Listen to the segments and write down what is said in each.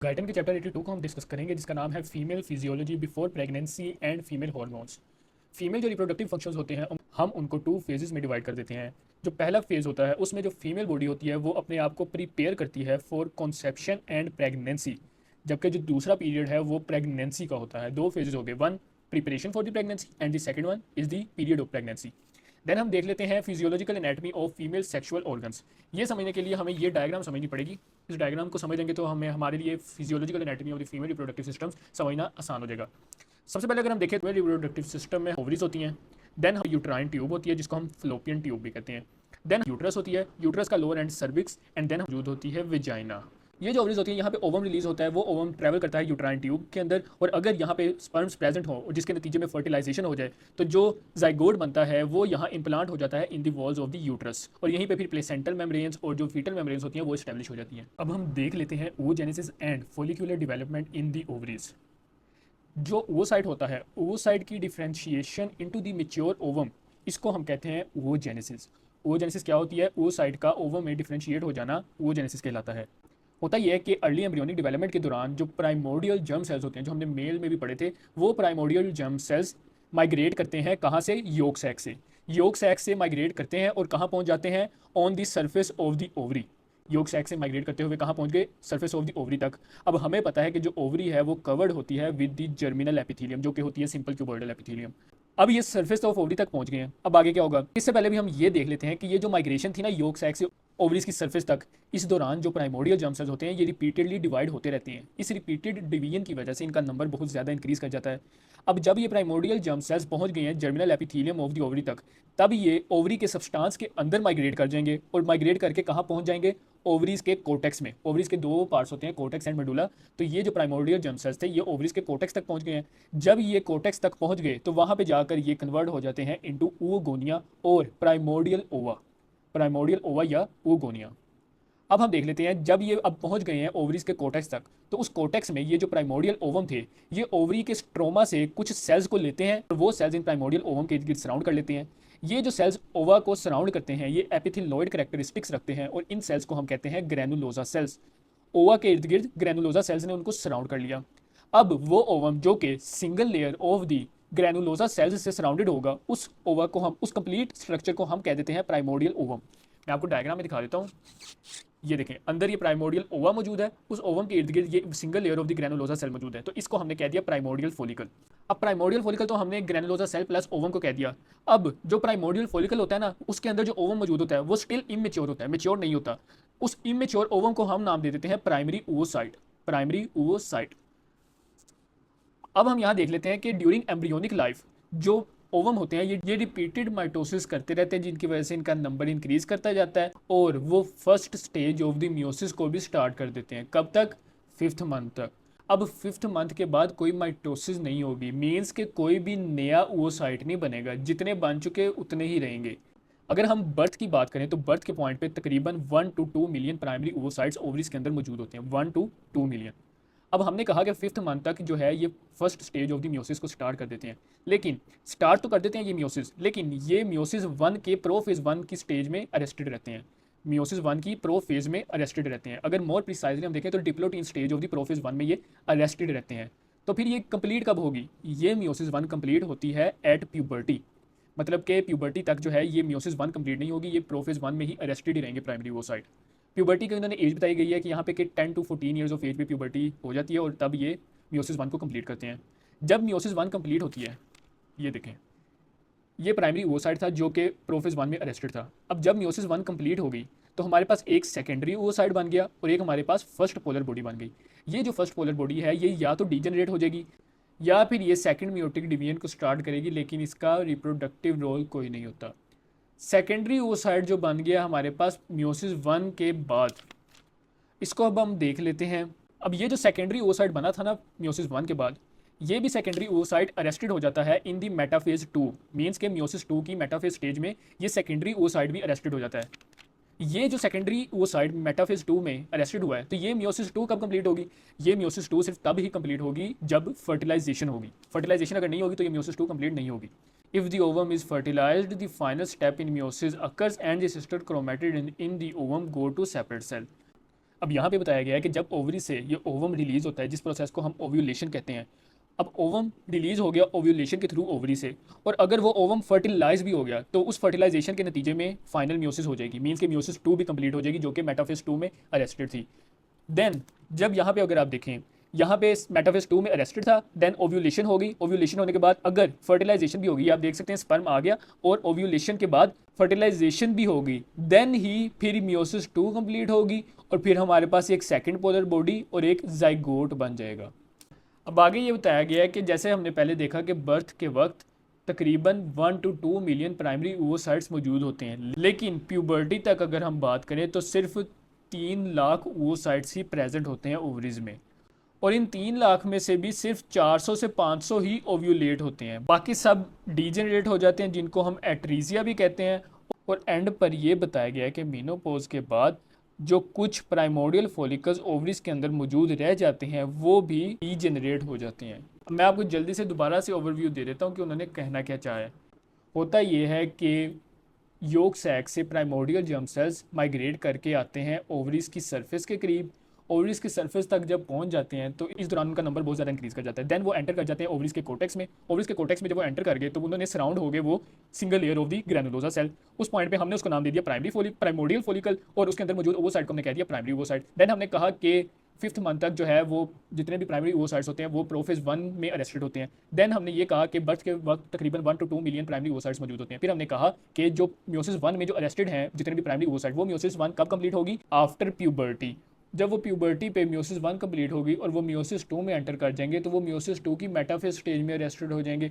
Guyton के chapter 82 को हम डिस्कस करेंगे, जिसका नाम है female physiology before pregnancy and female hormones. Female जो रिप्रोडक्टिव फंक्शंस होते हैं हम उनको टू फेजेस में डिवाइड कर देते हैं। जो पहला फेज़ होता है उसमें जो फीमेल बॉडी होती है वो अपने आप को प्रिपेयर करती है फॉर कॉन्सेप्शन एंड प्रेगनेंसी, जबकि जो दूसरा पीरियड है वो प्रेगनेंसी का होता है। दो फेजेस हो गए, one preparation for the pregnancy and the second one is the period of pregnancy. Then हम देख लेते हैं physiological anatomy of female sexual organs. ये समझने के लिए हमें ये डायग्राम समझनी पड़ेगी। इस डायग्राम को समझ लेंगे तो हमें हमारे लिए physiological anatomy of the female reproductive system समझना आसान हो जाएगा। सबसे पहले अगर हम देखें तो रिप्रोडक्टिव सिस्टम में ओवरीज होती हैं, देन यूट्राइन ट्यूब होती है जिसको हम फ्लोपियन ट्यूब भी कहते हैं, देन यूट्रस होती है, यूट्रस का lower end cervix, and then मौजूद होती है विजाइना। ये जो ओवरीज होती है यहाँ पे ओवम रिलीज होता है, वो ओवम ट्रैवल करता है यूट्राइन ट्यूब के अंदर, और अगर यहाँ पे स्पर्म्स प्रेजेंट हो और जिसके नतीजे में फर्टिलाइजेशन हो जाए तो जो जाइगोट बनता है वो यहाँ इम्प्लांट हो जाता है in the walls of the uterus, और यहीं पे फिर प्लेसेंटल मेम्ब्रेन्स और जो फीटल मेम्ब्रेन्स होती हैं वो एस्टेब्लिश हो जाती हैं। अब हम देख लेते हैं oogenesis and follicular development in the ovaries. जो ओवोसाइट होता है, ओवोसाइट की differentiation into the mature ovum, इसको हम कहते हैं oogenesis। oogenesis क्या होती है? oocyte का ओवम में डिफ्रेंशिएट हो जाना oogenesis कहलाता है। होता यह है कि अर्ली एम्ब्रियोनिक डेवलपमेंट के दौरान जो प्राइमोर्डियल जर्म सेल्स होते हैं, जो हमने मेल में भी पढ़े थे, वो प्राइमोर्डियल जर्म सेल्स माइग्रेट करते हैं कहाँ से? योग सैक से। योग सैक से माइग्रेट करते हैं और कहाँ पहुँच जाते हैं? On the surface of the ovary. Yolk sac से माइग्रेट करते हुए कहाँ पहुँच गए? सरफेस ऑफ द ओवरी तक। अब हमें पता है कि जो ओवरी है वो कवर्ड होती है विद द जर्मिनल एपिथेलियम, जो कि होती है सिंपल क्यूबॉइडल एपिथेलियम। अब ये सरफेस ऑफ ओवरी तक पहुंच गए हैं, अब आगे क्या होगा? इससे पहले भी हम ये देख लेते हैं कि ये जो माइग्रेशन थी ना योग सैक से ओवरीज की सरफेस तक, इस दौरान जो प्राइमोर्डियल जर्म सेल्स होते हैं ये रिपीटेडली डिवाइड होते रहते हैं। इस रिपीटेड डिवीजन की वजह से इनका नंबर बहुत ज़्यादा इंक्रीज कर जाता है। अब जब ये प्राइमोर्डियल जर्म सेल्स पहुंच गए हैं germinal epithelium of the ovary तक, तब ये ओवरी के सब्सटेंस के अंदर माइग्रेट कर जाएंगे, और माइग्रेट करके कहाँ पहुंच जाएंगे? ओवरीज के कोटेक्स में। ओवरीज के दो पार्ट्स होते हैं, कोटेक्स एंड मेडुला। तो ये जो प्राइमोर्डियल जर्म सेल्स थे ये ओवरीज के कोटेक्स तक पहुंच गए हैं। जब ये कोटेक्स तक पहुंच गए तो वहां पे जाकर ये कन्वर्ट हो जाते हैं इनटू oogonia और प्राइमोर्डियल ओवा। प्राइमोर्डियल ओवा या oogonia। अब हम देख लेते हैं, जब ये अब पहुंच गए हैं ओवरीज के कोटेक्स तक, तो उस कोटेक्स में ये जो प्राइमोर्डियल ओवम थे ये ओवरी के स्ट्रोमा से कुछ सेल्स को लेते हैं और वो सेल्स इन प्राइमोर्डियल ओवम के इर्द गिर्द सराउंड कर लेते हैं। ये जो सेल्स ओवा को सराउंड करते हैं ये एपिथेलॉइड कैरेक्टरिस्टिक्स रखते हैं, और इन सेल्स को हम कहते हैं ग्रैनुलोजा सेल्स। ओवा के इर्द गिर्द ग्रैनुलोजा सेल्स ने उनको सराउंड कर लिया। अब वो ओवम जो कि single layer of the granulosa cells से सराउंडेड होगा, उस ओवा को हम, उस कंप्लीट स्ट्रक्चर को हम कह देते हैं प्राइमोर्डियल ओवम। मैं आपको डायग्राम में दिखा देता हूँ। ये देखें, अंदर ये प्राइमोर्डियल ओवा मौजूद है, उस ओवम के इर्द गिर्द ये single layer of the granulosa cell मौजूद है, तो इसको हमने कह दिया प्राइमोर्डियल फॉलिकल। अब प्राइमोर्डियल फॉलिकल तो हमने ग्रैनुलोजा सेल प्लस ओवम को कह दिया। अब जो प्राइमोर्डियल फॉलिकल होता है ना, उसके अंदर जो ओवम मौजूद होता है वो स्टिल इमेच्योर होता है, मेच्योर नहीं होता। उस इमेच्योर ओवम को हम नाम दे देते हैं प्राइमरी oocyte। Primary oocyte। अब हम यहाँ देख लेते हैं कि ड्यूरिंग एम्ब्रियोनिक लाइफ जो ओवम होते हैं ये रिपीटेड माइटोसिस करते रहते हैं, जिनकी वजह से इनका नंबर इंक्रीज करता जाता है, और वो first stage of the meiosis को भी स्टार्ट कर देते हैं। कब तक? 5th मंथ तक। अब 5th मंथ के बाद कोई माइटोसिस नहीं होगी, मीन्स के कोई भी नया oocyte नहीं बनेगा, जितने बन चुके उतने ही रहेंगे। अगर हम बर्थ की बात करें तो बर्थ के पॉइंट पे तकरीबन 1 to 2 million primary oocytes ovaries के अंदर मौजूद होते हैं, 1 to 2 मिलियन। अब हमने कहा कि 5th मंथ तक जो है ये first stage of the meiosis को स्टार्ट कर देते हैं, लेकिन स्टार्ट तो कर देते हैं ये मियोसिस, लेकिन ये मियोसिस 1 के प्रोफेज 1 की स्टेज में अरेस्टेड रहते हैं। मियोसिस 1 की प्रोफेज में अरेस्टेड रहते हैं। अगर मोर प्रिसाइजली हम देखें तो diplotene stage of the prophase 1 में ये अरेस्टेड रहते हैं। तो फिर ये कंप्लीट कब होगी? ये मियोसिस 1 कंप्लीट होती है एट प्यूबर्टी, मतलब कि प्यूबर्टी तक जो है ये मियोसिस 1 कंप्लीट नहीं होगी, ये प्रोफेज 1 में ही अरेस्टेड ही रहेंगे प्राइमरी oocyte। प्यूबर्टी की इन्होंने एज बताई गई है कि यहाँ पे कि 10 to 14 ईयर्स ऑफ एज पे प्यूबर्टी हो जाती है, और तब ये मियोसिस 1 को कंप्लीट करते हैं। जब मियोसिस 1 कंप्लीट होती है, ये देखें, ये प्राइमरी oocyte था जो कि प्रोफेज 1 में अरेस्टेड था। अब जब मियोसिस 1 कंप्लीट हो गई तो हमारे पास एक सेकेंडरी oocyte बन गया और एक हमारे पास फर्स्ट पोलर बॉडी बन गई। ये जो फर्स्ट पोलर बॉडी है ये या तो डीजनरेट हो जाएगी या फिर ये सेकेंड मियोटिक डिवीजन को स्टार्ट करेगी, लेकिन इसका रिप्रोडक्टिव रोल कोई नहीं होता। सेकेंडरी oocyte जो बन गया हमारे पास मियोसिस 1 के बाद, इसको अब हम देख लेते हैं। अब ये जो सेकेंडरी oocyte बना था ना मियोसिस 1 के बाद, ये भी सेकेंडरी oocyte अरेस्टेड हो जाता है इन दी मेटाफेज 2, मीन्स के मियोसिस 2 की मेटाफेज स्टेज में ये सेकेंडरी oocyte भी अरेस्टेड हो जाता है। ये जो सेकेंडरी oocyte मेटाफेज 2 में अरेस्टेड हुआ है, तो ये मियोसिस 2 कब कंप्लीट होगी? ये मियोसिस 2 सिर्फ तब ही कंप्लीट होगी जब फर्टिलाइजेशन होगी। फर्टिलाइजेशन अगर नहीं होगी तो ये मियोसिस 2 कंप्लीट नहीं होगी। If the ovum is fertilized, the final step in meiosis occurs and the sister chromatid in the ovum go to separate cell. अब यहाँ पे बताया गया है कि जब ओवरी से ये ओवम रिलीज़ होता है, जिस प्रोसेस को हम ओव्यूलेशन कहते हैं, अब ओवम रिलीज़ हो गया ओव्यूलेशन के थ्रू ओवरी से, और अगर वो ओवम फर्टिलाइज भी हो गया तो उस फर्टिलाइजेशन के नतीजे में फाइनल म्योसिस हो जाएगी, मीन्स के म्योसिस 2 भी कंप्लीट हो जाएगी, जो कि मेटाफेज 2 में अरेस्टेड थी। देन जब यहाँ पे अगर आप देखें, यहाँ पे मेटाफेज 2 में अरेस्टेड था, देन ओव्यूलेशन होगी, ओव्यूलेशन होने के बाद अगर फर्टिलाइजेशन भी होगी, आप देख सकते हैं स्पर्म आ गया, और ओव्यूलेशन के बाद फर्टिलाइजेशन भी होगी, देन ही फिर मियोसिस 2 कंप्लीट होगी, और फिर हमारे पास एक सेकंड पोलर बॉडी और एक जाइगोट बन जाएगा। अब आगे ये बताया गया है कि जैसे हमने पहले देखा कि बर्थ के वक्त तकरीबन 1 to 2 मिलियन प्राइमरी ओवोसाइट्स मौजूद होते हैं, लेकिन प्यूबर्टी तक अगर हम बात करें तो सिर्फ 3 लाख ओवोसाइट्स ही प्रेजेंट होते हैं ओवरीज में, और इन 3 लाख में से भी सिर्फ 400 से 500 ही ओव्यूलेट होते हैं, बाकी सब डीजेनरेट हो जाते हैं, जिनको हम एट्रीजिया भी कहते हैं। और एंड पर यह बताया गया है कि मीनोपोज के बाद जो कुछ प्राइमोडियल फॉलिकल्स ओवरीज के अंदर मौजूद रह जाते हैं वो भी डीजेनरेट हो जाते हैं। मैं आपको जल्दी से दोबारा से ओवरव्यू दे देता हूँ कि उन्होंने कहना क्या चाहा है। होता यह है कि योग सैक से प्राइमोडियल जर्म सेल्स माइग्रेट करके आते हैं ओवरीज की सरफेस के करीब। ओवरीज की सरफेस तक जब पहुंच जाते हैं तो इस दौरान उनका नंबर बहुत ज़्यादा इंक्रीज कर जाता है। देन वो एंटर कर जाते हैं ओवरीज के कोटेक्स में। ओवरीज के कोटेक्स में जब वो एंटर कर गए तो उन्होंने सराउंड हो गए वो single layer of the granulosa cell. उस पॉइंट पे हमने उसको नाम दे दिया प्राइमोडियल फॉलिकल, और उसके अंदर मौजूद ओवोसाइट को हमने कह दिया प्राइमरी ओवोसाइट। देन हमने कहा कि 5th मंथ तक जो है वो जितने भी प्राइमरी ओवोसाइट्स होते हैं वो प्रोफेज 1 में अरेस्टेड होते हैं। देन हमने ये कहा कि बर्थ के वक्त तकरीबन 1 to 2 मिलियन प्राइमरी ओवोसाइट्स मौजूद होते हैं। फिर हमने कहा कि जो म्योसिस 1 में जो अरेस्टेड हैं जितने भी प्राइमरी ओवोसाइट, वो म्योसिस 1 कब कंप्लीट होगी? After puberty. जब वो प्यूबर्टी पे म्योसिस 1 कंप्लीट होगी और वो म्योसिस 2 में एंटर कर जाएंगे तो वो म्योसिस 2 की मेटाफेज स्टेज में अरेस्टेड हो जाएंगे।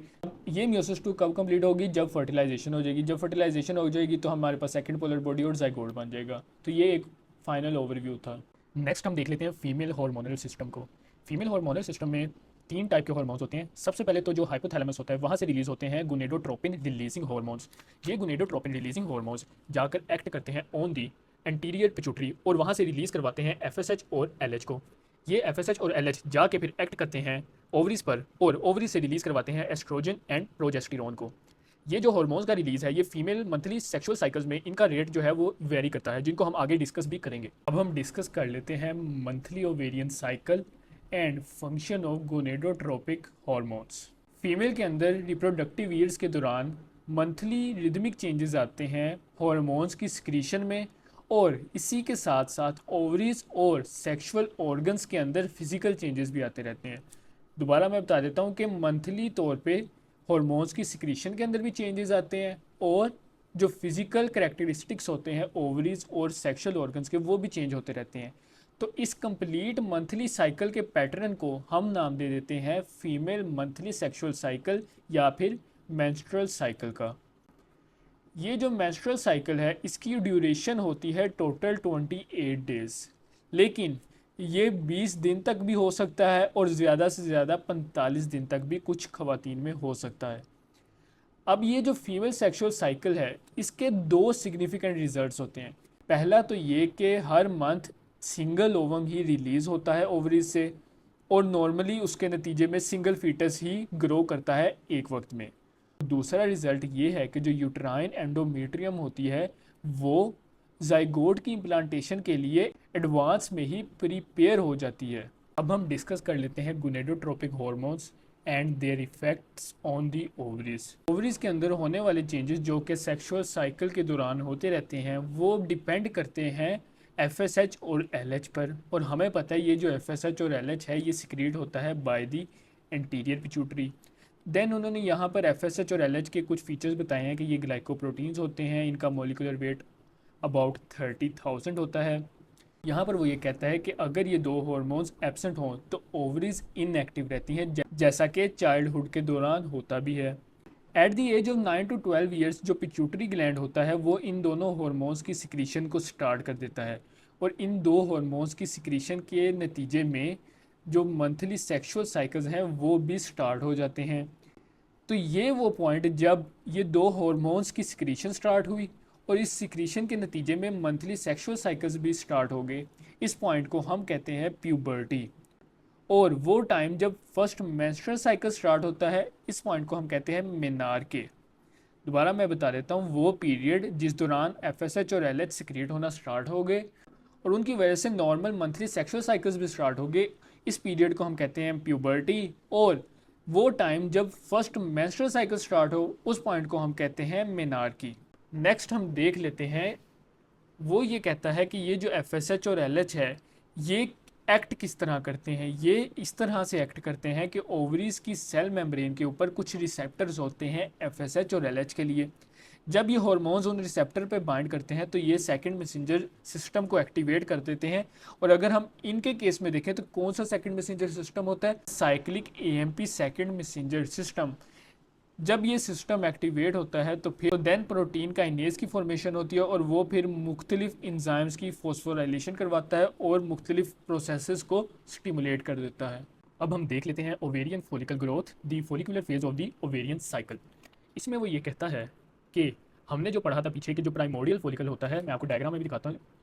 ये म्योसिस 2 कब कंप्लीट होगी? जब फर्टिलाइजेशन हो जाएगी। जब फर्टिलाइजेशन हो जाएगी तो हमारे पास सेकंड पोलर बॉडी और जाइगोट बन जाएगा। तो ये एक फाइनल ओवरव्यू था। नेक्स्ट हम देख लेते हैं फीमेल हार्मोनल सिस्टम को। फीमेल हार्मोनल सिस्टम में 3 टाइप के हार्मोन्स होते हैं। सबसे पहले तो जो हाइपोथैलेमस होता है वहाँ से रिलीज होते हैं गोनेडोट्रोपिन रिलीजिंग हार्मोन्स। ये गोनेडोट्रोपिन रिलीजिंग हार्मोन्स जाकर एक्ट करते हैं ऑन दी एंटीरियर पिट्यूटरी और वहाँ से रिलीज करवाते हैं एफएसएच और एलएच को। ये एफएसएच और एलएच जाके फिर एक्ट करते हैं ओवरीज पर और ओवरीज से रिलीज करवाते हैं एस्ट्रोजन एंड प्रोजेस्टेरोन को। ये जो हार्मोन्स का रिलीज है ये फीमेल मंथली सेक्सुअल साइकिल्स में इनका रेट जो है वो वेरी करता है, जिनको हम आगे डिस्कस भी करेंगे। अब हम डिस्कस कर लेते हैं monthly ovarian cycle and function of gonadotropic hormones. Female के अंदर रिप्रोडक्टिव ईयर्स के दौरान मंथली रिदमिक चेंजेस आते हैं हार्मोन्स की सिक्रीशन में, और इसी के साथ साथ ओवरीज और सेक्सुअल ऑर्गन्स के अंदर फिजिकल चेंजेस भी आते रहते हैं। दोबारा मैं बता देता हूँ कि मंथली तौर पे हार्मोन्स की सिक्रीशन के अंदर भी चेंजेस आते हैं, और जो फिजिकल करैक्टरिस्टिक्स होते हैं ओवरीज और सेक्सुअल ऑर्गन्स के वो भी चेंज होते रहते हैं। तो इस कंप्लीट मंथली साइकिल के पैटर्न को हम नाम दे देते हैं फीमेल मंथली सेक्सुअल साइकिल या फिर मेंस्ट्रुअल साइकिल का। ये जो मेंस्ट्रुअल साइकिल है इसकी ड्यूरेशन होती है टोटल 28 डेज, लेकिन ये 20 दिन तक भी हो सकता है और ज़्यादा से ज़्यादा 45 दिन तक भी कुछ ख़वातीन में हो सकता है। अब ये जो फीमेल सेक्सुअल साइकिल है इसके 2 सिग्निफिकेंट रिजल्ट्स होते हैं। पहला तो ये कि हर मंथ सिंगल ओवम ही रिलीज़ होता है ओवरीज से, और नॉर्मली उसके नतीजे में सिंगल फीटस ही ग्रो करता है एक वक्त में। दूसरा रिज़ल्ट ये है कि जो यूट्राइन एंडोमेट्रियम होती है वो जाइगोट की इम्प्लांटेशन के लिए एडवांस में ही प्रिपेयर हो जाती है। अब हम डिस्कस कर लेते हैं gonadotropic hormones and there effects on the ovaries. Ovaries के अंदर होने वाले चेंजेस जो कि सेक्सुअल साइकिल के दौरान होते रहते हैं वो डिपेंड करते हैं एफएसएच और एलएच पर, और हमें पता है ये जो एफएसएच और एलएच है ये सिक्रीट होता है by the anterior pituitary. Then उन्होंने यहाँ पर एफएसएच और एलएच के कुछ फीचर्स बताए हैं कि ये ग्लाइकोप्रोटीन्स होते हैं, इनका मॉलिक्यूलर वेट अबाउट 30,000 होता है। यहाँ पर वो ये कहता है कि अगर ये 2 हार्मोन्स एब्सेंट हों तो ओवरीज इनएक्टिव रहती हैं, जैसा कि चाइल्डहुड के दौरान होता भी है। At the age of 9 to 12 years जो पिट्यूटरी ग्लैंड होता है वो इन दोनों हार्मोन्स की सिक्रीशन को स्टार्ट कर देता है, और इन 2 हार्मोन्स की सिक्रीशन के नतीजे में जो मंथली सेक्सुअल साइकिल्स हैं वो भी स्टार्ट हो जाते हैं। तो ये वो पॉइंट जब ये 2 हार्मोन्स की सिक्रीशन स्टार्ट हुई और इस सिक्रीशन के नतीजे में मंथली सेक्सुअल साइकिल्स भी स्टार्ट हो गए, इस पॉइंट को हम कहते हैं प्यूबर्टी। और वो टाइम जब फर्स्ट मेंस्ट्रुअल साइकिल स्टार्ट होता है इस पॉइंट को हम कहते हैं मेनार्के। दोबारा मैं बता देता हूँ, वो पीरियड जिस दौरान एफएसएच और एलएच सिक्रीट होना स्टार्ट हो गए और उनकी वजह से नॉर्मल मंथली सेक्सुअल साइकिल्स भी स्टार्ट हो गए। इस पीरियड को हम कहते हैं प्यूबर्टी, और वो टाइम जब फर्स्ट मेंस्ट्रुअल साइकिल स्टार्ट हो उस पॉइंट को हम कहते हैं मेनार्की। नेक्स्ट हम देख लेते हैं, वो ये कहता है कि ये जो FSH और LH है ये एक्ट किस तरह करते हैं। ये इस तरह से एक्ट करते हैं कि ओवरीज की सेल मेम्ब्रेन के ऊपर कुछ रिसेप्टर्स होते हैं FSH और LH के लिए। जब ये हार्मोन्स उन रिसेप्टर पे बाइंड करते हैं तो ये सेकंड मैसेंजर सिस्टम को एक्टिवेट कर देते हैं। और अगर हम इनके केस में देखें तो कौन सा सेकंड मैसेंजर सिस्टम होता है, cyclic AMP second messenger system. जब ये सिस्टम एक्टिवेट होता है तो फिर देन प्रोटीन का इनेज की फॉर्मेशन होती है और वो फिर मुख्तलिफ इंजाइम्स की फॉस्फोराइलेशन करवाता है और मुख्तलिफ प्रोसेसेस को स्टिमुलेट कर देता है। अब हम देख लेते हैं ovarian follicle growth, the follicular phase of the ovarian cycle. इसमें वो ये कहता है कि हमने जो पढ़ा था पीछे कि जो प्राइमोडियल फॉलिकल होता है, मैं आपको डायग्राम में भी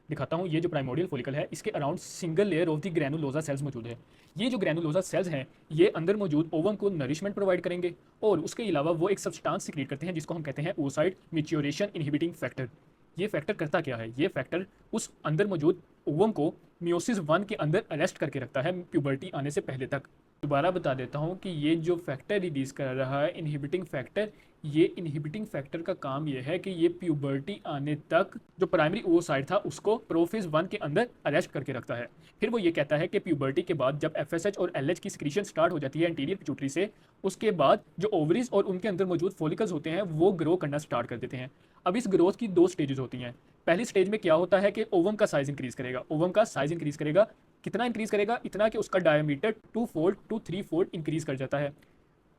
दिखाता हूँ। ये जो प्राइमोडियल फॉलिकल है इसके around single layer of the granulosa cells मौजूद है। ये जो ग्रैनुलोसा सेल्स हैं ये अंदर मौजूद ओवम को नरिशमेंट प्रोवाइड करेंगे और उसके अलावा वो एक सब्सटेंस सिक्रीट करते हैं जिसको हम कहते हैं oocyte मैच्योरेशन इनहिबिटिंग फैक्टर। ये फैक्टर करता क्या है, ये फैक्टर उस अंदर मौजूद ओवम को मियोसिस 1 के अंदर अरेस्ट करके रखता है प्यूबर्टी आने से पहले तक। दोबारा बता देता हूँ कि ये जो फैक्टर रिलीज कर रहा है इनहिबिटिंग फैक्टर, ये इनहिबिटिंग फैक्टर का काम ये है कि ये प्यूबर्टी आने तक जो प्राइमरी oocyte था उसको प्रोफेज 1 के अंदर अरेस्ट करके रखता है। फिर वो ये कहता है कि प्यूबर्टी के बाद जब FSH और LH की सिक्रीशन स्टार्ट हो जाती है एंटीरियर पिट्यूटरी से, उसके बाद जो ओवरीज और उनके अंदर मौजूद फॉलिकल्स होते हैं वो ग्रो करना स्टार्ट कर देते हैं। अब इस ग्रोथ की 2 स्टेजेस होती हैं। पहली स्टेज में क्या होता है कि ओवम का साइज इंक्रीज करेगा। ओवम का साइज इंक्रीज करेगा, कितना इंक्रीज करेगा, इतना कि उसका diameter 2 fold to 3 fold increase कर जाता है।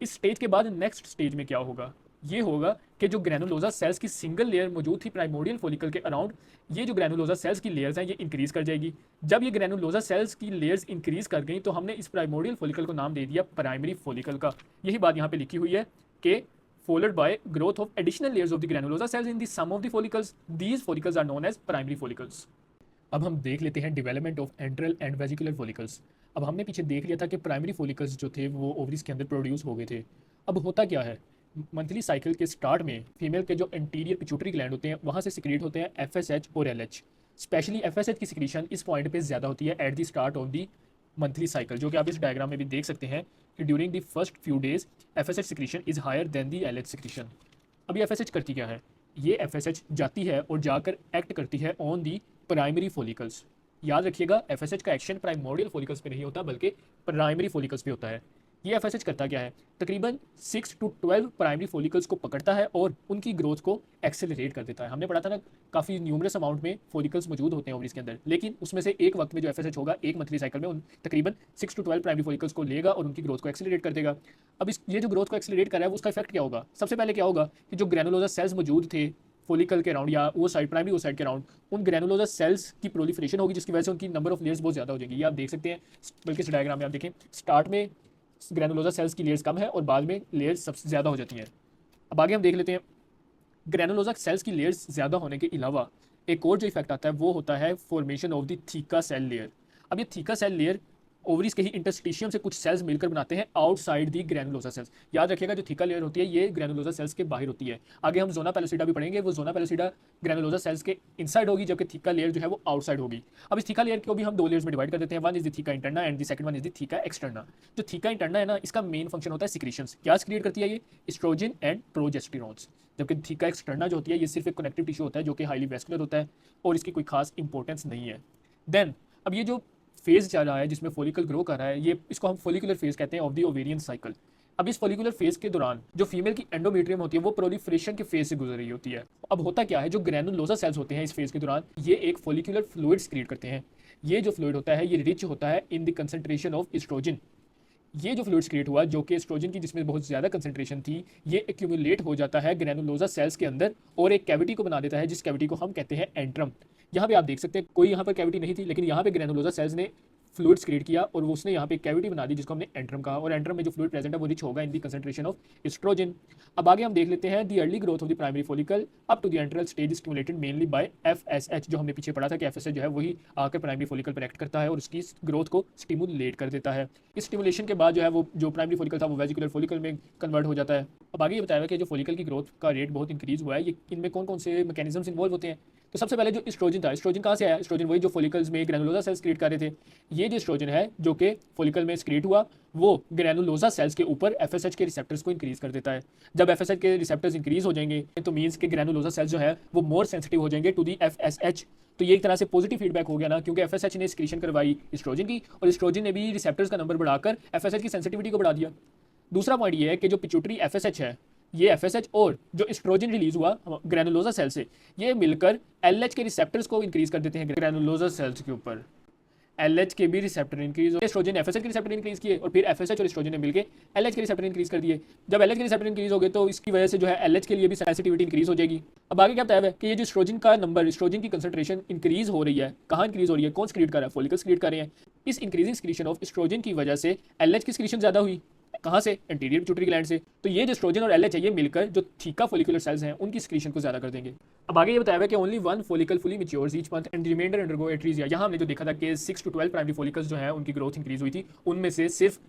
इस स्टेज के बाद नेक्स्ट स्टेज में क्या होगा, ये होगा कि जो ग्रैनुलोसा सेल्स की सिंगल लेयर मौजूद थी प्राइमोडियल फॉलिकल के अराउंड, ये जो ग्रैनुलोसा सेल्स की लेयर्स हैं ये इंक्रीज कर जाएगी। जब ये ग्रैनुलोसा सेल्स की लेयर्स इंक्रीज कर गई तो हमने इस प्राइमोडियल फॉलिकल को नाम दे दिया प्राइमरी फॉलिकल का। यही बात यहाँ पे लिखी हुई है कि followed by growth of additional layers of the granulosa cells in the sum of the follicles. These follicles are known as primary follicles. अब हम देख लेते हैं development of enteral and vesicular follicles. अब हमने पीछे देख लिया था कि प्राइमरी फॉलिकल्स जो थे वो ओवरीज के अंदर प्रोड्यूस हो गए थे। अब होता क्या है, मंथली साइकिल के स्टार्ट में फीमेल के जो एंटीरियर पिट्यूटरी ग्लैंड होते हैं वहाँ से सिक्रीट होते हैं FSH और LH। स्पेशली FSH की सिक्रीशन इस पॉइंट पे ज़्यादा होती है at the start of the monthly cycle, जो कि आप इस डायग्राम में भी देख सकते हैं कि during the first few days FSH secretion is higher than the LH secretion. अब ये FSH करती क्या है, ये FSH जाती है और जाकर एक्ट करती है ऑन दी प्राइमरी फॉलिकल्स। याद रखिएगा FSH का एक्शन प्राइमोडियल फॉलिकल्स पे नहीं होता बल्कि प्राइमरी फॉलिकल्स पे होता है। ये FSH करता क्या है, तकरीबन 6 to 12 प्राइमरी फॉलिकल्स को पकड़ता है और उनकी ग्रोथ को एक्सेलरेट कर देता है। हमने पढ़ा था ना काफ़ी न्यूमरस अमाउंट में फॉलिकल्स मौजूद होते हैं ओवरीज के अंदर, लेकिन उसमें से एक वक्त में जो FSH होगा एक मंथली साइकिल में उन तकरीबन 6 to 12 प्राइमरी फॉलिकल्स को लेगा और उनकी ग्रोथ को एक्सेलरेट कर देगा। अब ये जो ग्रोथ को एक्सेलरेट कर रहा है उसका इफेक्ट क्या होगा, सबसे पहले क्या होगा कि जो ग्रैनुलोसा सेल्स मौजूद थे फॉलिकल के अराउंड या oocyte प्राइमरी oocyte के अराउंड, उन ग्रैनुलोसा सेल्स की प्रोलिफरेशन होगी जिसकी वजह से उनकी नंबर ऑफ लेयर्स बहुत ज़्यादा हो जाएगी। ये आप देख सकते हैं, बल्कि इस डायग्राम में आप देखें स्टार्ट में ग्रैनुलोसा सेल्स की लेयर्स कम है और बाद में लेयर्स सबसे ज़्यादा हो जाती हैं। अब आगे हम देख लेते हैं, ग्रैनुलोसा सेल्स की लेयर्स ज़्यादा होने के अलावा एक और जो इफेक्ट आता है वो होता है formation of the theca cell layer. अब ये थीका सेल लेयर ओवरीज के ही इंटरस्टिशियम से कुछ सेल्स मिलकर बनाते हैं आउटसाइड दी ग्रैनुलोसा सेल्स। याद रखिएगा जो थीका लेयर होती है ये ग्रैनुलोसा सेल्स के बाहर होती है। आगे हम जोना पैलोसिडा भी पढ़ेंगे, वो जोना पैलोसिडा ग्रैनुलोसा सेल्स के इनसाइड होगी जबकि थीका लेयर जो है वो आउटसाइड होगी। अब इस थीका लेयर को भी हम 2 लेयर्स में डिवाइड कर देते हैं, one is the theca interna and the second one is the theca externa. जो थीका इंटरना है ना, इसका मेन फंक्शन होता है सिक्रीशंस। क्या सिक्रीट करती है ये, एस्ट्रोजन एंड प्रोजेस्टेरोन्स। जबकि थीका एक्सटर्ना जो होती है ये सिर्फ एक कनेक्टिव टिश्यू होता है जो कि हाईली वेस्कुलर होता है और इसकी कोई खास इंपॉर्टेंस नहीं है। देन अब ये जो फेज चल रहा है जिसमें फॉलिकल ग्रो कर रहा है, ये इसको हम फॉलिकुलर फेज कहते हैं ऑफ द ओवेरियन साइकिल। अब इस फॉलिकुलर फेज के दौरान जो फीमेल की एंडोमेट्रियम होती है वो प्रोलिफरेशन के फेज से गुजर रही होती है। अब होता क्या है, जो ग्रैनुलोसा सेल्स होते हैं इस फेज के दौरान ये एक फॉलिकुलर फ्लूइड क्रिएट करते हैं। ये जो फ्लूइड होता है ये रिच होता है in the concentration of oestrogen. ये जो फ्लूइड्स क्रिएट हुआ जो कि एस्ट्रोजन की जिसमें बहुत ज़्यादा कंसंट्रेशन थी, ये एक्यूमुलेट हो जाता है ग्रैनुलोसा सेल्स के अंदर और एक कैविटी को बना देता है जिस कैविटी को हम कहते हैं एंट्रम। यहाँ पे आप देख सकते हैं कोई यहाँ पर कैविटी नहीं थी, लेकिन यहाँ पे ग्रैनुलोसा सेल्स ने फ्लूइड्स क्रिएट किया और वो उसने यहाँ पे कैविटी बना दी जिसको हमने एंट्रम कहा, और एंट्रम में जो फ्लूइड प्रेजेंट है वो रिच होगा in the concentration of estrogen. अब आगे हम देख लेते हैं the early growth of the primary follicle up to the antral stage stimulated mainly by FSH। जो हमने पीछे पढ़ा था कि FSH जो है वही आकर प्राइमरी फॉलिकल पर एक्ट करता है और उसकी ग्रोथ को स्टिमुलेट कर देता है। इस स्टिमुलेशन के बाद जो है वो जो प्राइमरी फॉलिकल था वो वेजिकुलर फॉलिकल में कन्वर्ट हो जाता है। अब आगे ये बताया कि जो फॉलिकल की ग्रोथ का रेट बहुत इंक्रीज हुआ है, ये इनमें कौन कौन से मैकेनिज्म्स इन्वॉल्व होते हैं। तो सबसे पहले जो एस्ट्रोजन था, एस्ट्रोजन कहाँ से आया? एस्ट्रोजन वही जो फॉलिकल्स में ग्रैनुलोसा सेल्स क्रिएट कर रहे थे। ये जो एस्ट्रोजन है जो कि फॉलिकल में क्रिएट हुआ, वो ग्रैनुलोसा सेल्स के ऊपर एफएसएच के रिसेप्टर्स को इंक्रीज कर देता है। जब एफएसएच के रिसेप्टर्स इंक्रीज हो जाएंगे तो मीन्स के ग्रैनुलोसा सेल्स जो है वो मोर सेंसिटिव हो जाएंगे टू दी एफएसएच। तो ये एक तरह से पॉजिटिव फीडबैक हो गया ना, क्योंकि एफएसएच ने स्क्रीशन करवाई एस्ट्रोजन की और एस्ट्रोजन ने भी रिसेप्टर्स का नंबर बढ़ाकर एफएसएच की सेंसिटिविटी को बढ़ा दिया। दूसरा पॉइंट ये है कि जो पिट्यूटरी एफएसएच है, ये एफएसएच और जो एस्ट्रोजन रिलीज हुआ ग्रैनुलोसा सेल से, ये मिलकर एलएच के रिसेप्टर्स को इंक्रीज कर देते हैं ग्रैनुलोसा सेल्स के ऊपर। एलएच के भी रिसेप्टर इंक्रीज हो, एस्ट्रोजन ने एफएसएच के रिसेप्टर इंक्रीज किए और फिर एफएसएच और एस्ट्रोजन ने मिलकर एलएच के रिसेप्टर इंक्रीज कर दिए। जब एलएच के रिसेप्टर इंक्रीज हो गए तो इसकी वजह से जो है एलएच के लिए भी सेंसिटिविटी इंक्रीज हो जाएगी। अब आगे क्या बताया है कि ये जो एस्ट्रोजन का नंबर, एस्ट्रोजन की कंसंट्रेशन इंक्रीज हो रही है, कहाँ इंक्रीज हो रही है, कौन क्रिएट कर रहा है? फॉलिकल्स क्रिएट कर रहे हैं। इस इंक्रीजिंग स्क्रीशन ऑफ एस्ट्रोजन की वजह से एलएच की स्क्रीशन ज्यादा हुई। कहाँ से? एंटीरियर पिट्यूटरी ग्लैंड से। तो ये जो एस्ट्रोजन और एलएच है ये मिलकर जो थीका फॉलिकुलर सेल्स हैं उनकी स्क्रीशन को ज्यादा कर देंगे। अब आगे ये बताया है कि only one follicle fully matures each month and remainder undergo atresia. यहाँ हमने जो देखा था कि 6 to 12 प्राइमरी फॉलिकल्स जो है उनकी ग्रोथ इंक्रीज हुई थी, उनमें से सिर्फ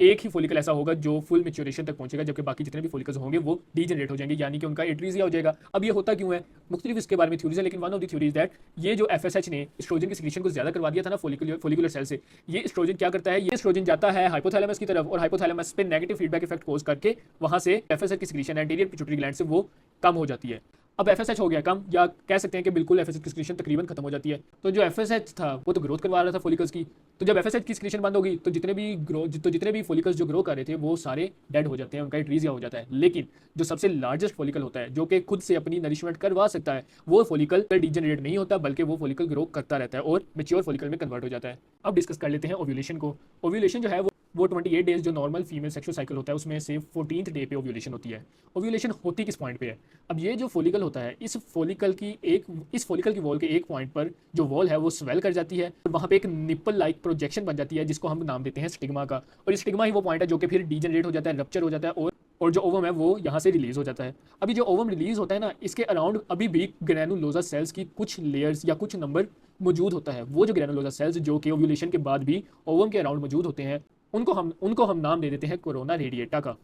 एक ही फॉलिकल ऐसा होगा जो फुल मैच्योरेशन तक पहुंचेगा, जबकि बाकी जितने भी फॉलिकल्स होंगे वो डीजनरेट हो जाएंगे, यानी कि उनका एट्रीजिया हो जाएगा। अब ये होता क्यों है? मुख्तलिफ इसके बारे में थ्योरीज है, लेकिन one of the theories that ये जो एफएसएच ने एस्ट्रोजन की सिक्रीशन को ज्यादा करवा दिया था ना फॉलिकुलर सेल से, ये एस्ट्रोजन क्या करता है? ये एस्ट्रोजन जाता है हाइपोथैलेमस की तरफ और हाइपोथैलेमस पे नेगेटिव फीडबैक इफेक्ट कोज करके वहां से एफएसएच की सिक्रीशन एंटीरियर पिट्यूटरी ग्लैंड से वो कम हो जाती है। अब एफएसएच हो गया कम, या कह सकते हैं कि बिल्कुल एफएसएच की सिक्रीशन तकरीबन खत्म हो जाती है। तो जो एफएसएच था वो तो ग्रोथ करवा रहा था फॉलिकल्स की, तो जब एफएसएच की सिक्रीशन बंद होगी तो जितने भी फॉलिकल्स जो ग्रो कर रहे थे वो सारे डेड हो जाते हैं, उनका एट्रीजिया हो जाता है। लेकिन जो सबसे लार्जेस्ट फॉलिकल होता है जो कि खुद से अपनी नरिशमेंट करवा सकता है, वो फॉलिकल डीजनरेट नहीं होता, बल्कि वो फॉलिकल ग्रो करता रहता है और मैच्योर फॉलिकल में कन्वर्ट हो जाता है। अब डिस्कस कर लेते हैं ओव्यूलेशन को। ओव्यूलेशन जो है वो 28 डेज जो नॉर्मल फीमेल सेक्सुअल साइकिल होता है उसमें से 14th डे पे ओव्यूलेशन होती है। ओव्यूलेशन होती किस पॉइंट पे है? अब ये जो फॉलिकल होता है इस फॉलिकल की वॉल के एक पॉइंट पर जो वॉल है वो स्वेल कर जाती है और वहाँ पे एक निप्पल लाइक प्रोजेक्शन बन जाती है जिसको हम नाम देते हैं स्टिग्मा का, और स्टिग्मा ही वो पॉइंट है जो कि फिर डीजनरेट हो जाता है, रप्चर हो जाता है और जो ओवम है वो यहाँ से रिलीज हो जाता है। अभी जो ओवम रिलीज होता है ना, इसके अराउंड अभी भी ग्रैनुलोसा सेल्स की कुछ लेयर्स या कुछ नंबर मौजूद होता है। वो जो ग्रैनुलोसा सेल्स जो कि ओव्यूलेशन के बाद भी ओवम के अराउंड मौजूद होते हैं उनको हम नाम दे देते हैं कोरोना रेडिएटा का।